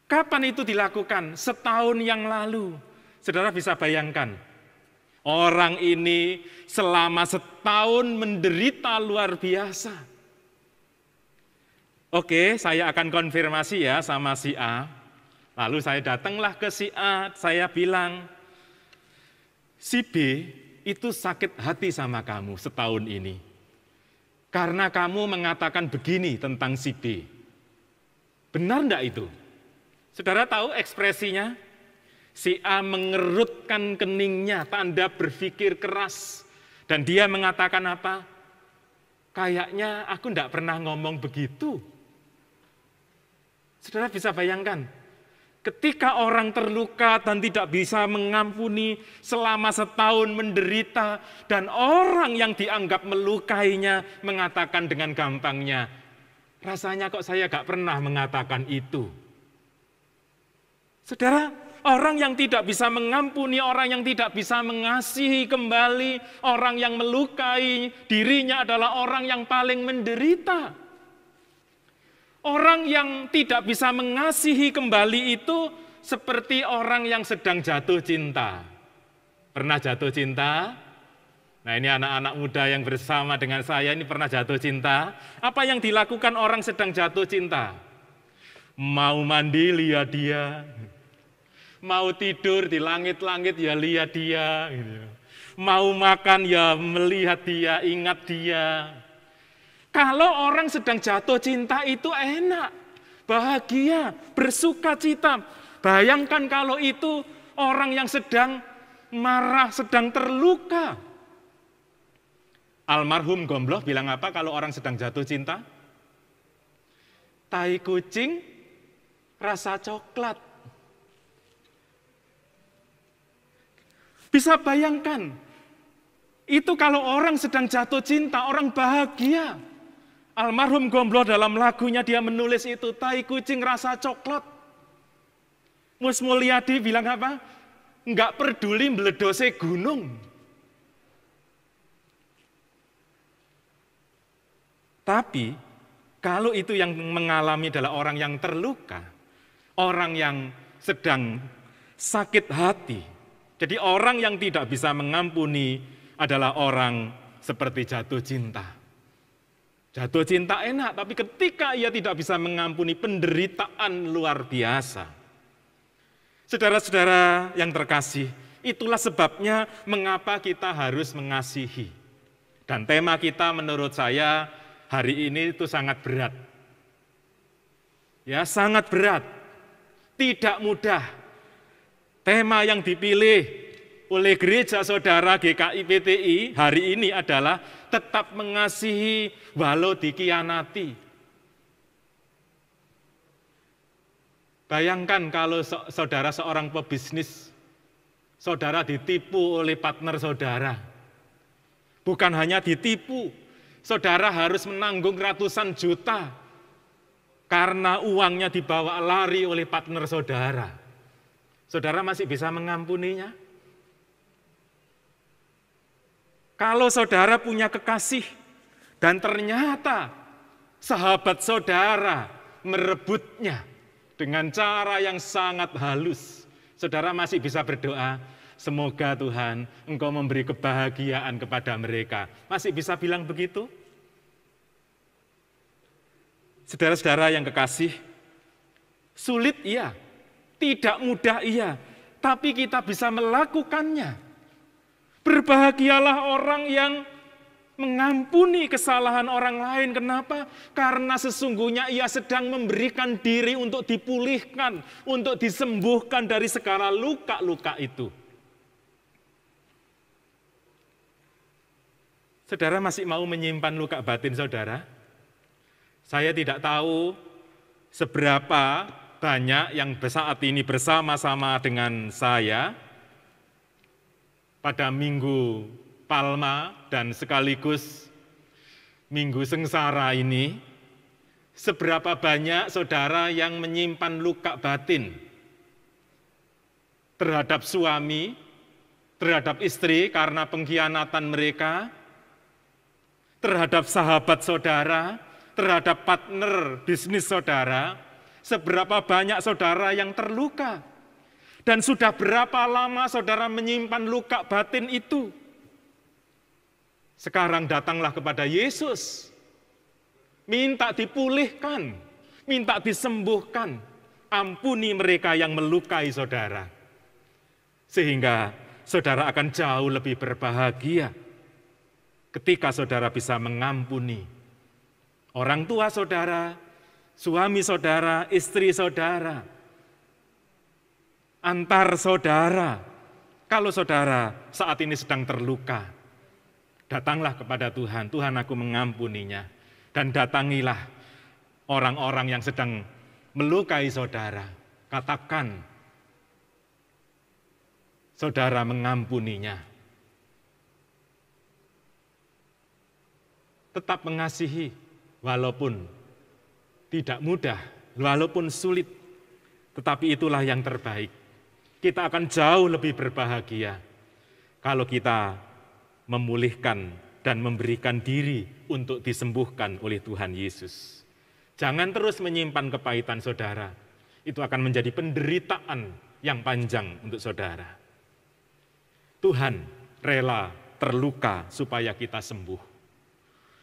Kapan itu dilakukan? Setahun yang lalu. Saudara bisa bayangkan, Orang ini selama setahun menderita luar biasa. Oke, saya akan konfirmasi ya sama si A. Lalu saya datanglah ke si A, saya bilang, si B itu sakit hati sama kamu setahun ini. Karena kamu mengatakan begini tentang si B. Benar enggak itu? Saudara tahu ekspresinya? Si A mengerutkan keningnya, tanda berpikir keras. Dan dia mengatakan apa? Kayaknya aku enggak pernah ngomong begitu. Saudara bisa bayangkan, ketika orang terluka dan tidak bisa mengampuni selama setahun menderita, dan orang yang dianggap melukainya mengatakan dengan gampangnya, rasanya kok saya gak pernah mengatakan itu. Saudara, orang yang tidak bisa mengampuni, orang yang tidak bisa mengasihi kembali, orang yang melukai dirinya adalah orang yang paling menderita. Orang yang tidak bisa mengasihi kembali itu seperti orang yang sedang jatuh cinta. Pernah jatuh cinta? Nah, ini anak-anak muda yang bersama dengan saya ini pernah jatuh cinta. Apa yang dilakukan orang sedang jatuh cinta? Mau mandi lihat dia, mau tidur di langit-langit ya lihat dia, mau makan ya melihat dia, ingat dia. Kalau orang sedang jatuh cinta itu enak, bahagia, bersuka cita. Bayangkan kalau itu orang yang sedang marah, sedang terluka. Almarhum Gombloh bilang apa kalau orang sedang jatuh cinta? Tai kucing, rasa coklat. Bisa bayangkan, itu kalau orang sedang jatuh cinta, orang bahagia. Almarhum Gombloh dalam lagunya dia menulis itu, tai kucing rasa coklat. Mus Mulyadi bilang apa? Enggak peduli meledose gunung. Tapi, kalau itu yang mengalami adalah orang yang terluka, orang yang sedang sakit hati, jadi orang yang tidak bisa mengampuni adalah orang seperti jatuh cinta. Jatuh cinta enak, tapi ketika ia tidak bisa mengampuni, penderitaan luar biasa. Saudara-saudara yang terkasih, itulah sebabnya mengapa kita harus mengasihi. Dan tema kita menurut saya hari ini itu sangat berat. Ya, sangat berat. Tidak mudah. Tema yang dipilih oleh gereja saudara GKI PTI hari ini adalah tetap mengasihi walau dikhianati. Bayangkan kalau saudara seorang pebisnis, saudara ditipu oleh partner saudara. Bukan hanya ditipu, saudara harus menanggung ratusan juta karena uangnya dibawa lari oleh partner saudara. Saudara masih bisa mengampuninya? Kalau saudara punya kekasih dan ternyata sahabat saudara merebutnya dengan cara yang sangat halus, saudara masih bisa berdoa, semoga Tuhan Engkau memberi kebahagiaan kepada mereka. Masih bisa bilang begitu? Saudara-saudara yang kekasih, sulit iya, tidak mudah iya, tapi kita bisa melakukannya. Berbahagialah orang yang mengampuni kesalahan orang lain. Kenapa? Karena sesungguhnya ia sedang memberikan diri untuk dipulihkan, untuk disembuhkan dari segala luka-luka itu. Saudara masih mau menyimpan luka batin saudara? Saya tidak tahu seberapa banyak yang saat ini bersama-sama dengan saya pada Minggu Palma dan sekaligus Minggu Sengsara ini, seberapa banyak saudara yang menyimpan luka batin terhadap suami, terhadap istri karena pengkhianatan mereka, terhadap sahabat saudara, terhadap partner bisnis saudara, seberapa banyak saudara yang terluka. Dan sudah berapa lama saudara menyimpan luka batin itu? Sekarang datanglah kepada Yesus. Minta dipulihkan, minta disembuhkan. Ampuni mereka yang melukai saudara. Sehingga saudara akan jauh lebih berbahagia ketika saudara bisa mengampuni orang tua saudara, suami saudara, istri saudara, antar saudara. Kalau saudara saat ini sedang terluka, datanglah kepada Tuhan. Tuhan, aku mengampuninya. Dan datangilah orang-orang yang sedang melukai saudara. Katakan, saudara mengampuninya. Tetap mengasihi, walaupun tidak mudah, walaupun sulit. Tetapi itulah yang terbaik. Kita akan jauh lebih berbahagia kalau kita memulihkan dan memberikan diri untuk disembuhkan oleh Tuhan Yesus. Jangan terus menyimpan kepahitan saudara. Itu akan menjadi penderitaan yang panjang untuk saudara. Tuhan rela terluka supaya kita sembuh.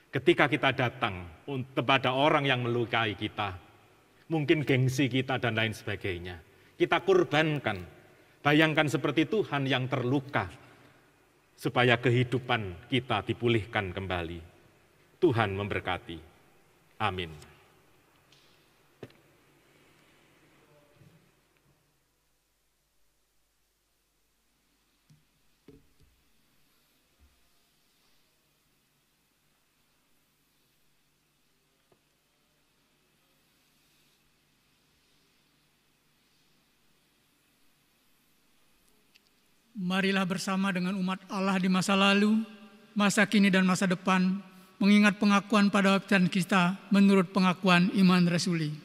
Ketika kita datang kepada orang yang melukai kita, mungkin gengsi kita dan lain sebagainya, kita kurbankan. Bayangkan seperti Tuhan yang terluka, supaya kehidupan kita dipulihkan kembali. Tuhan memberkati. Amin. Marilah bersama dengan umat Allah di masa lalu, masa kini dan masa depan, mengingat pengakuan pada baptisan kita menurut pengakuan iman rasuli.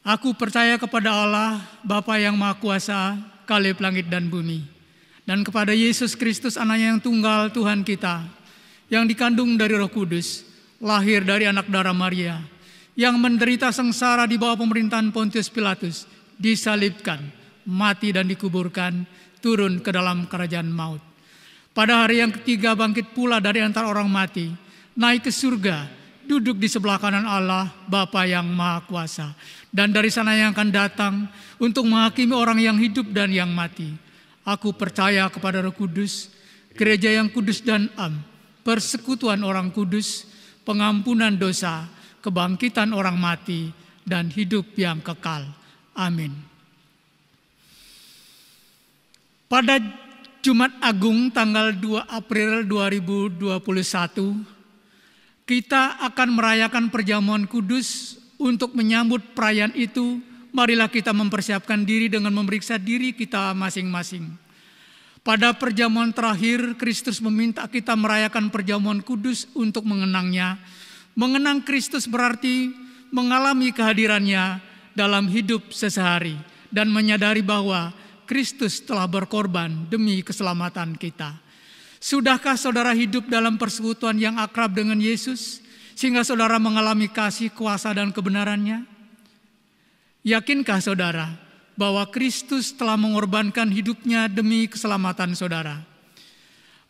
Aku percaya kepada Allah, Bapa yang Maha Kuasa, Kalib langit dan bumi, dan kepada Yesus Kristus Anaknya yang tunggal Tuhan kita, yang dikandung dari Roh Kudus, lahir dari anak darah Maria, yang menderita sengsara di bawah pemerintahan Pontius Pilatus, disalibkan, mati dan dikuburkan, turun ke dalam kerajaan maut. Pada hari yang ketiga bangkit pula dari antara orang mati, naik ke surga, duduk di sebelah kanan Allah, Bapa yang Maha Kuasa. Dan dari sana yang akan datang untuk menghakimi orang yang hidup dan yang mati. Aku percaya kepada Roh Kudus, gereja yang kudus dan am, persekutuan orang kudus, pengampunan dosa, kebangkitan orang mati, dan hidup yang kekal. Amin. Pada Jumat Agung tanggal 2 April 2021, kita akan merayakan perjamuan kudus. Untuk menyambut perayaan itu, marilah kita mempersiapkan diri dengan memeriksa diri kita masing-masing. Pada perjamuan terakhir, Kristus meminta kita merayakan perjamuan kudus untuk mengenangnya. Mengenang Kristus berarti mengalami kehadirannya dalam hidup sehari-hari dan menyadari bahwa Kristus telah berkorban demi keselamatan kita. Sudahkah saudara hidup dalam persekutuan yang akrab dengan Yesus, sehingga saudara mengalami kasih, kuasa, dan kebenarannya? Yakinkah saudara bahwa Kristus telah mengorbankan hidupnya demi keselamatan saudara?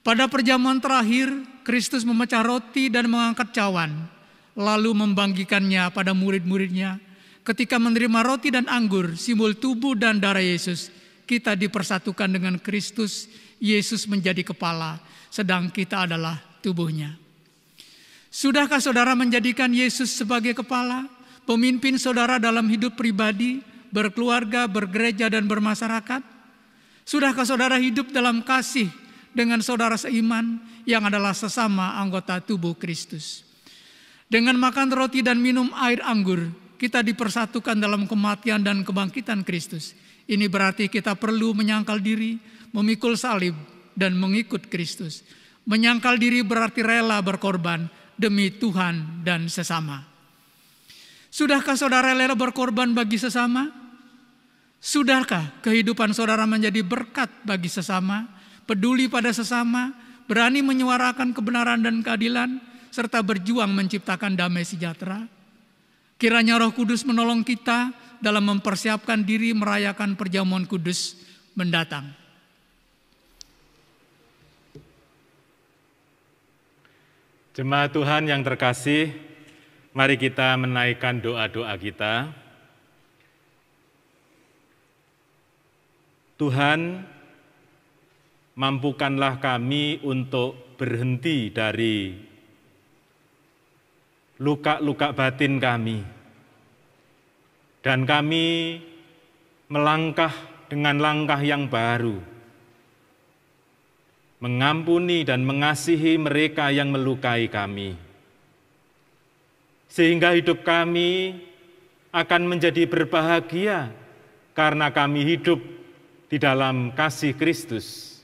Pada perjamuan terakhir, Kristus memecah roti dan mengangkat cawan, lalu membagikannya pada murid-muridnya. Ketika menerima roti dan anggur, simbol tubuh dan darah Yesus, kita dipersatukan dengan Kristus. Yesus menjadi kepala, sedang kita adalah tubuhnya. Sudahkah saudara menjadikan Yesus sebagai kepala, pemimpin saudara dalam hidup pribadi, berkeluarga, bergereja, dan bermasyarakat? Sudahkah saudara hidup dalam kasih dengan saudara seiman yang adalah sesama anggota tubuh Kristus? Dengan makan roti dan minum air anggur, kita dipersatukan dalam kematian dan kebangkitan Kristus. Ini berarti kita perlu menyangkal diri, memikul salib, dan mengikut Kristus. Menyangkal diri berarti rela berkorban demi Tuhan dan sesama. Sudahkah saudara rela berkorban bagi sesama? Sudahkah kehidupan saudara menjadi berkat bagi sesama, peduli pada sesama, berani menyuarakan kebenaran dan keadilan, serta berjuang menciptakan damai sejahtera? Kiranya Roh Kudus menolong kita dalam mempersiapkan diri merayakan perjamuan kudus mendatang. Jemaat Tuhan yang terkasih, mari kita menaikkan doa-doa kita. Tuhan, mampukanlah kami untuk berhenti dari luka-luka batin kami, dan kami melangkah dengan langkah yang baru, mengampuni dan mengasihi mereka yang melukai kami, sehingga hidup kami akan menjadi berbahagia karena kami hidup di dalam kasih Kristus.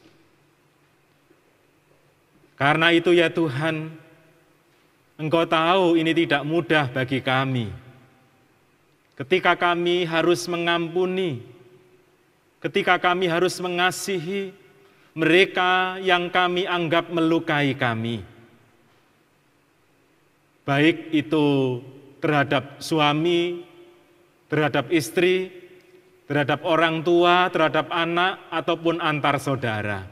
Karena itu ya Tuhan, Engkau tahu ini tidak mudah bagi kami. Ketika kami harus mengampuni, ketika kami harus mengasihi mereka yang kami anggap melukai kami. Baik itu terhadap suami, terhadap istri, terhadap orang tua, terhadap anak, ataupun antar saudara.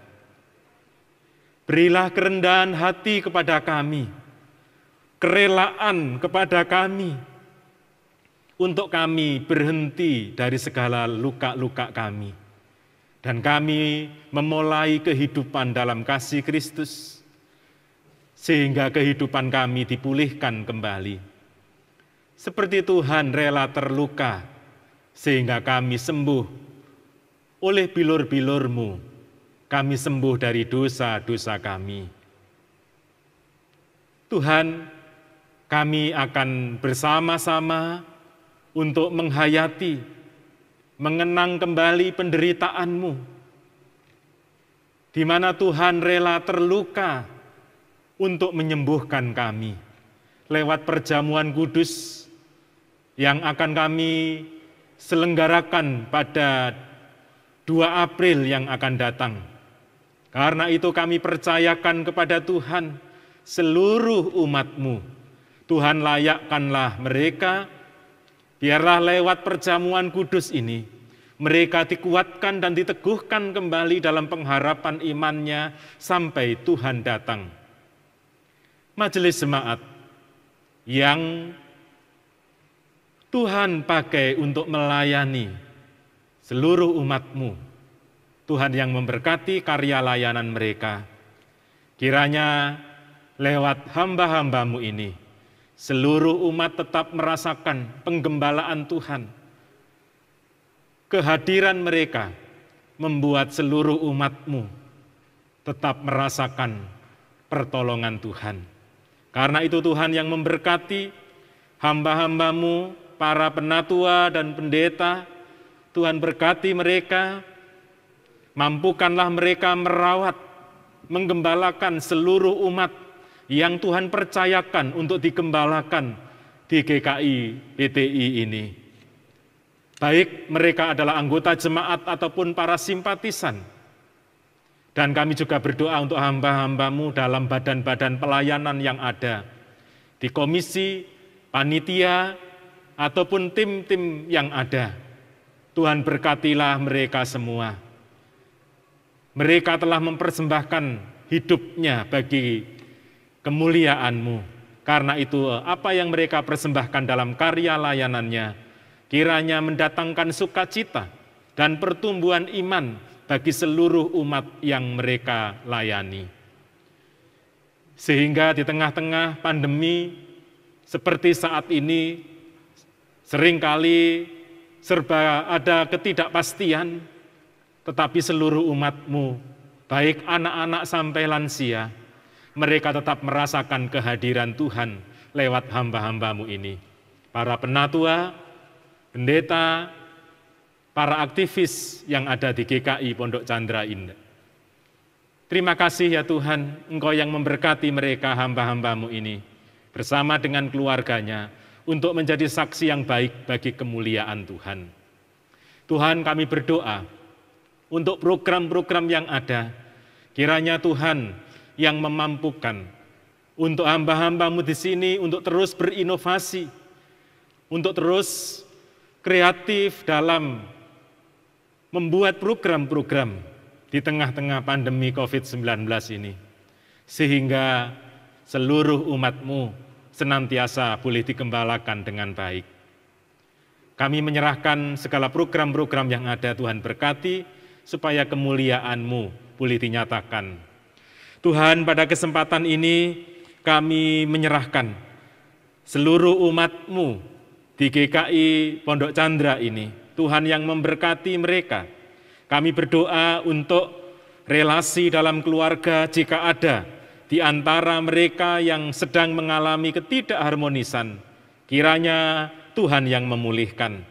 Berilah kerendahan hati kepada kami, kerelaan kepada kami, untuk kami berhenti dari segala luka-luka kami. Dan kami memulai kehidupan dalam kasih Kristus, sehingga kehidupan kami dipulihkan kembali. Seperti Tuhan rela terluka, sehingga kami sembuh oleh bilur-bilur-Mu, kami sembuh dari dosa-dosa kami. Tuhan, kami akan bersama-sama untuk menghayati, mengenang kembali penderitaan-Mu, di mana Tuhan rela terluka untuk menyembuhkan kami lewat perjamuan kudus yang akan kami selenggarakan pada 2 April yang akan datang. Karena itu kami percayakan kepada Tuhan seluruh umat-Mu. Tuhan layakkanlah mereka, biarlah lewat perjamuan kudus ini, mereka dikuatkan dan diteguhkan kembali dalam pengharapan imannya sampai Tuhan datang. Majelis jemaat yang Tuhan pakai untuk melayani seluruh umat-Mu, Tuhan yang memberkati karya layanan mereka. Kiranya lewat hamba-hamba-Mu ini, seluruh umat tetap merasakan penggembalaan Tuhan. Kehadiran mereka membuat seluruh umat-Mu tetap merasakan pertolongan Tuhan. Karena itu Tuhan yang memberkati hamba-hamba-Mu, para penatua dan pendeta. Tuhan berkati mereka, mampukanlah mereka merawat, menggembalakan seluruh umat yang Tuhan percayakan untuk digembalakan di GKI PTI ini. Baik mereka adalah anggota jemaat ataupun para simpatisan. Dan kami juga berdoa untuk hamba-hamba-Mu dalam badan-badan pelayanan yang ada, di komisi, panitia, ataupun tim-tim yang ada. Tuhan berkatilah mereka semua. Mereka telah mempersembahkan hidupnya bagi kemuliaan-Mu. Karena itu apa yang mereka persembahkan dalam karya layanannya, kiranya mendatangkan sukacita dan pertumbuhan iman bagi seluruh umat yang mereka layani. Sehingga di tengah-tengah pandemi seperti saat ini, seringkali serba ada ketidakpastian, tetapi seluruh umat-Mu, baik anak-anak sampai lansia, mereka tetap merasakan kehadiran Tuhan lewat hamba-hamba-Mu ini. Para penatua, pendeta, para aktivis yang ada di GKI Pondok Chandra Indah. Terima kasih ya Tuhan, Engkau yang memberkati mereka hamba-hamba-Mu ini, bersama dengan keluarganya, untuk menjadi saksi yang baik bagi kemuliaan Tuhan. Tuhan, kami berdoa untuk program-program yang ada, kiranya Tuhan yang memampukan untuk hamba-hamba-Mu di sini untuk terus berinovasi, untuk terus kreatif dalam membuat program-program di tengah-tengah pandemi COVID-19 ini, sehingga seluruh umat-Mu senantiasa boleh digembalakan dengan baik. Kami menyerahkan segala program-program yang ada, Tuhan berkati, supaya kemuliaan-Mu boleh dinyatakan. Tuhan, pada kesempatan ini kami menyerahkan seluruh umat-Mu di GKI Pondok Chandra ini, Tuhan yang memberkati mereka. Kami berdoa untuk relasi dalam keluarga jika ada di antara mereka yang sedang mengalami ketidakharmonisan, kiranya Tuhan yang memulihkan.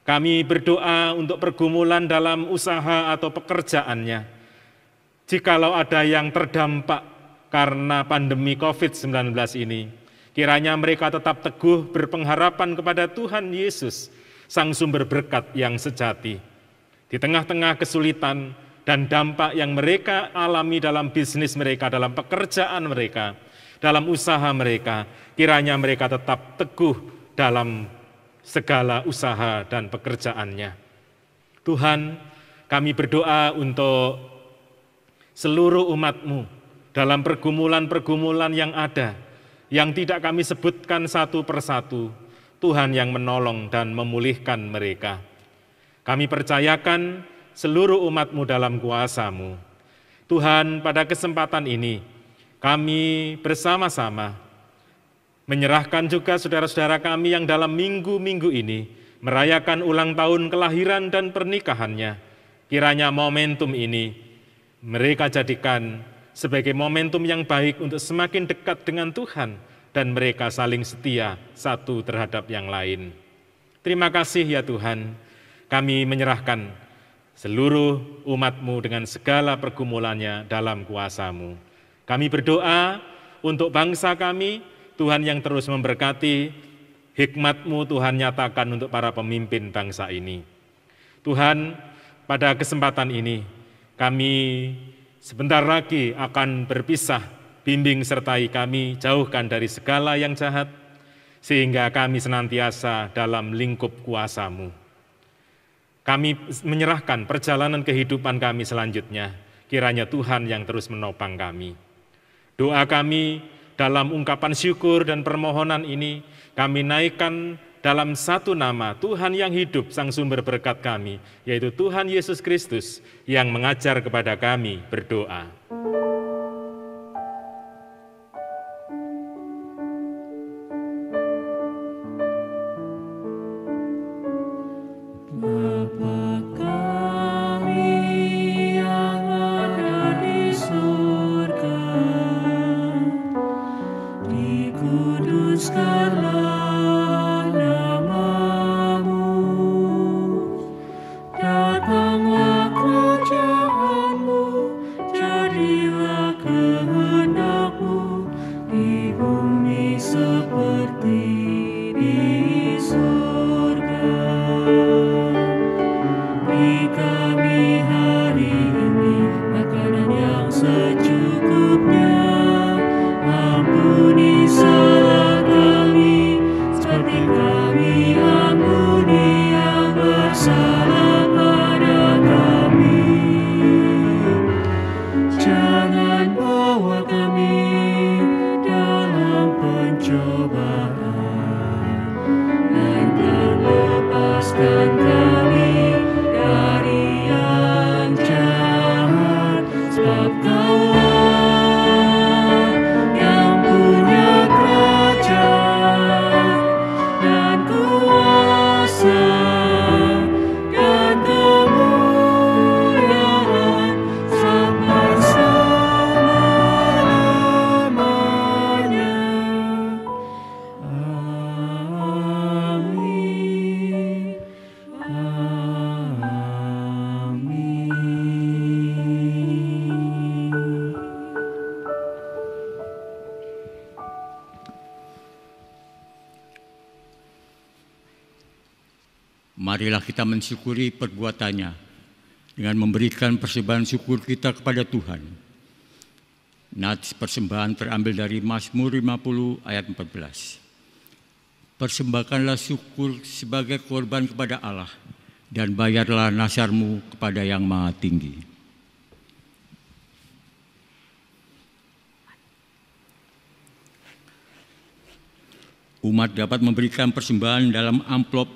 Kami berdoa untuk pergumulan dalam usaha atau pekerjaannya. Jikalau ada yang terdampak karena pandemi COVID-19 ini, kiranya mereka tetap teguh berpengharapan kepada Tuhan Yesus, Sang Sumber berkat yang sejati. Di tengah-tengah kesulitan dan dampak yang mereka alami dalam bisnis mereka, dalam pekerjaan mereka, dalam usaha mereka, kiranya mereka tetap teguh dalam segala usaha dan pekerjaannya. Tuhan, kami berdoa untuk seluruh umat-Mu dalam pergumulan-pergumulan yang ada, yang tidak kami sebutkan satu persatu, Tuhan yang menolong dan memulihkan mereka. Kami percayakan seluruh umat-Mu dalam kuasa-Mu. Tuhan, pada kesempatan ini, kami bersama-sama menyerahkan juga saudara-saudara kami yang dalam minggu-minggu ini merayakan ulang tahun kelahiran dan pernikahannya. Kiranya momentum ini mereka jadikan sebagai momentum yang baik untuk semakin dekat dengan Tuhan dan mereka saling setia satu terhadap yang lain. Terima kasih ya Tuhan, kami menyerahkan seluruh umat-Mu dengan segala pergumulannya dalam kuasa-Mu. Kami berdoa untuk bangsa kami, Tuhan yang terus memberkati, hikmat-Mu Tuhan nyatakan untuk para pemimpin bangsa ini. Tuhan, pada kesempatan ini kami sebentar lagi akan berpisah, bimbing sertai kami, jauhkan dari segala yang jahat, sehingga kami senantiasa dalam lingkup kuasa-Mu. Kami menyerahkan perjalanan kehidupan kami selanjutnya, kiranya Tuhan yang terus menopang kami. Doa kami dalam ungkapan syukur dan permohonan ini, kami naikkan dalam satu nama Tuhan yang hidup, Sang Sumber berkat kami, yaitu Tuhan Yesus Kristus yang mengajar kepada kami berdoa. Marilah kita mensyukuri perbuatannya dengan memberikan persembahan syukur kita kepada Tuhan. Nats persembahan terambil dari Mazmur 50 ayat 14. persembahkanlah syukur sebagai korban kepada Allah, dan bayarlah nasarmu kepada Yang Maha Tinggi. Umat dapat memberikan persembahan dalam amplop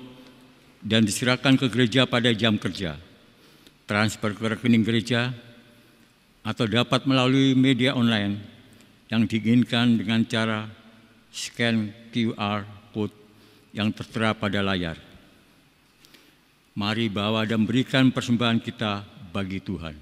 dan diserahkan ke gereja pada jam kerja, transfer ke rekening gereja, atau dapat melalui media online yang diinginkan dengan cara scan QR code yang tertera pada layar. Mari bawa dan berikan persembahan kita bagi Tuhan.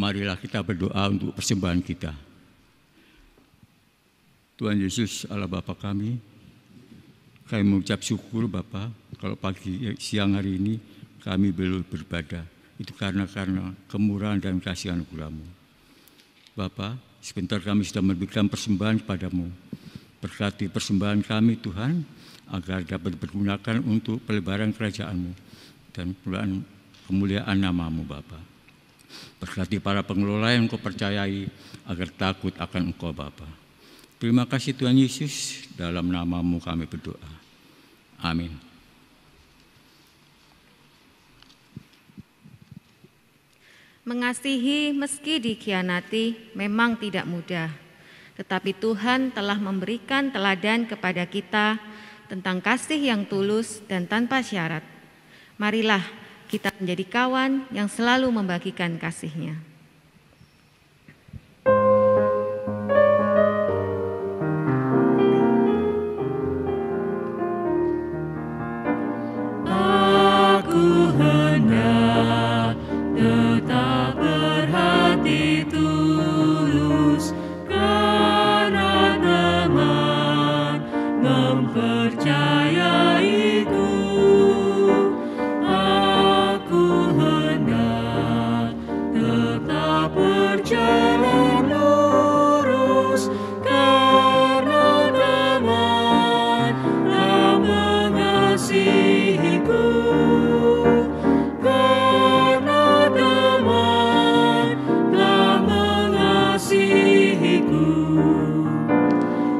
Marilah kita berdoa untuk persembahan kita. Tuhan Yesus, Allah Bapa kami mengucap syukur Bapa, kalau siang hari ini kami belum beribadah. Itu karena kemurahan dan kasih anugerah-Mu. Bapa, sebentar kami sudah memberikan persembahan kepadamu. Berkati persembahan kami Tuhan, agar dapat digunakan untuk pelebaran kerajaan-Mu dan kemuliaan nama-Mu Bapa. Berkati para pengelola yang Kau percayai agar takut akan Engkau Bapa. Terima kasih Tuhan Yesus, dalam nama-Mu kami berdoa. Amin. Mengasihi meski dikhianati memang tidak mudah, tetapi Tuhan telah memberikan teladan kepada kita tentang kasih yang tulus dan tanpa syarat. Marilah kita menjadi kawan yang selalu membagikan kasih-Nya. Aku hendak tetap berhati tulus karena teman mempercayaiku. Berjalan lurus karena teman telah mengasihiku, karena teman telah mengasihiku.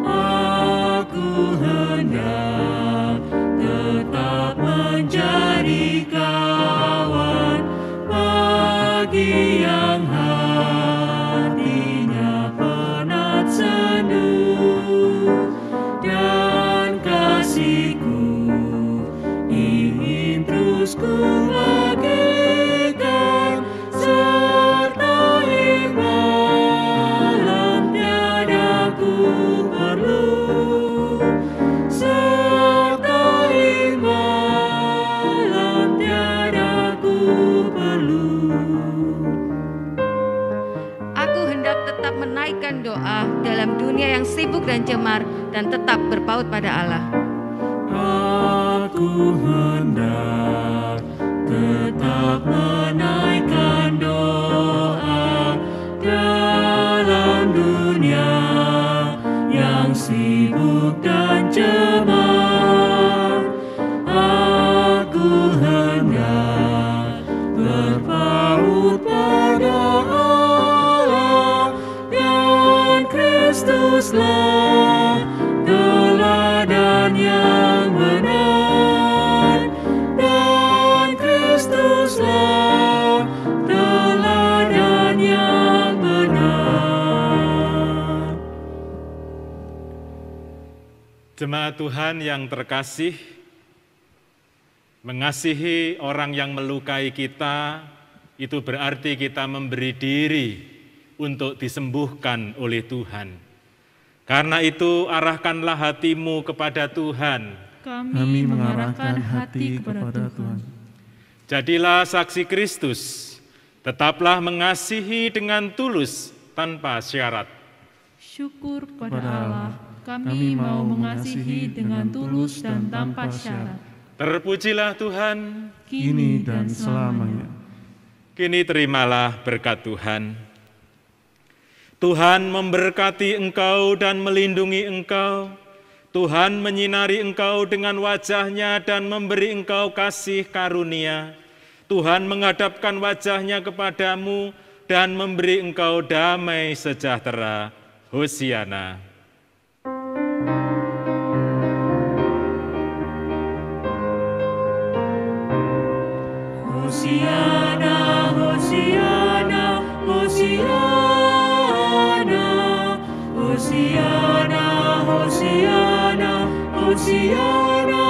Aku hendak tetap menjadi kawan bagi yang hatinya penat sendu, dan kasihku ingin terus ku bagikan serta iman menaikkan doa dalam dunia yang sibuk dan cemar dan tetap berpaut pada Allah. Aku hendak tetap menaikkan doa dalam dunia yang sibuk dan cemar. Aku hendak berpaut pada Allah, dan Kristuslah teladan yang benar, dan Kristuslah teladan yang benar. Jemaat Tuhan yang terkasih, mengasihi orang yang melukai kita, itu berarti kita memberi diri untuk disembuhkan oleh Tuhan. Karena itu, arahkanlah hatimu kepada Tuhan. Kami mengarahkan hati kepada Tuhan. Jadilah saksi Kristus, tetaplah mengasihi dengan tulus tanpa syarat. Syukur pada Allah, kami mau mengasihi dengan tulus dan tanpa syarat. Terpujilah Tuhan, Kini dan selamanya. kini terimalah berkat Tuhan. Tuhan memberkati engkau dan melindungi engkau. Tuhan menyinari engkau dengan wajah-Nya dan memberi engkau kasih karunia. Tuhan menghadapkan wajah-Nya kepadamu dan memberi engkau damai sejahtera. Hosiana. Hosiana, Hosiana, Hosiana, Hosiana, Hosiana, Hosiana,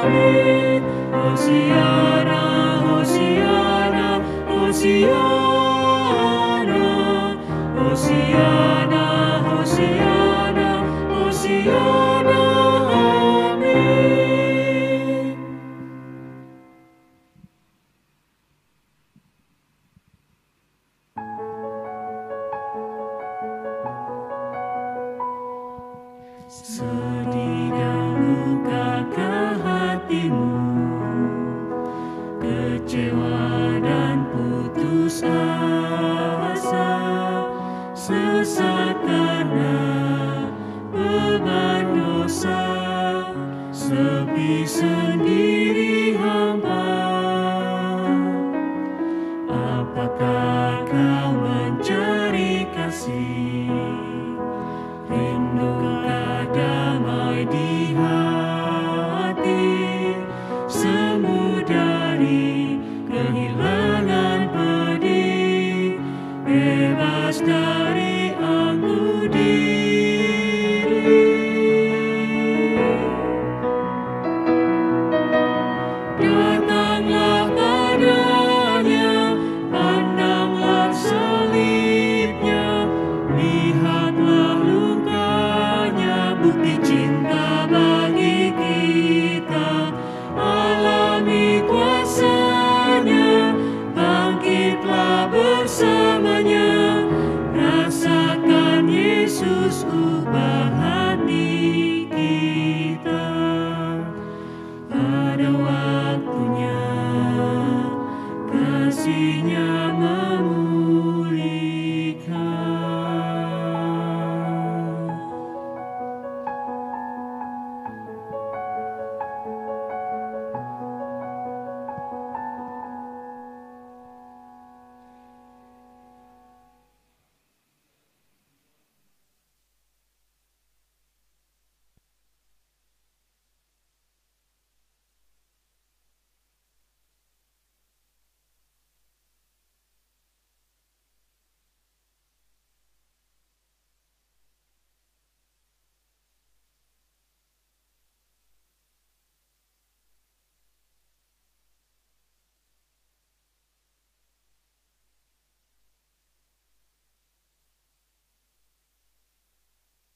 amin. Hosiana, Hosiana, Hosiana, Hosiana, Hosiana, Hosiana, amin. Sedih dan luka ke hatimu, kecewa dan putus asa, sesat karena beban dosa, sepi sendiri hampa. Apakah kau mencari kasih? Rindukah damai di hati, sembuh dari kehilangan pedih, bebas dari anggu diri. Datanglah padanya, pandanglah salibnya, lihatlah lukanya, bukti cinta bagi kita. Alami kuasa-Nya, bangkitlah bersamanya, rasakan Yesus ubah hati kita. Pada waktunya kasih-Nya memulai.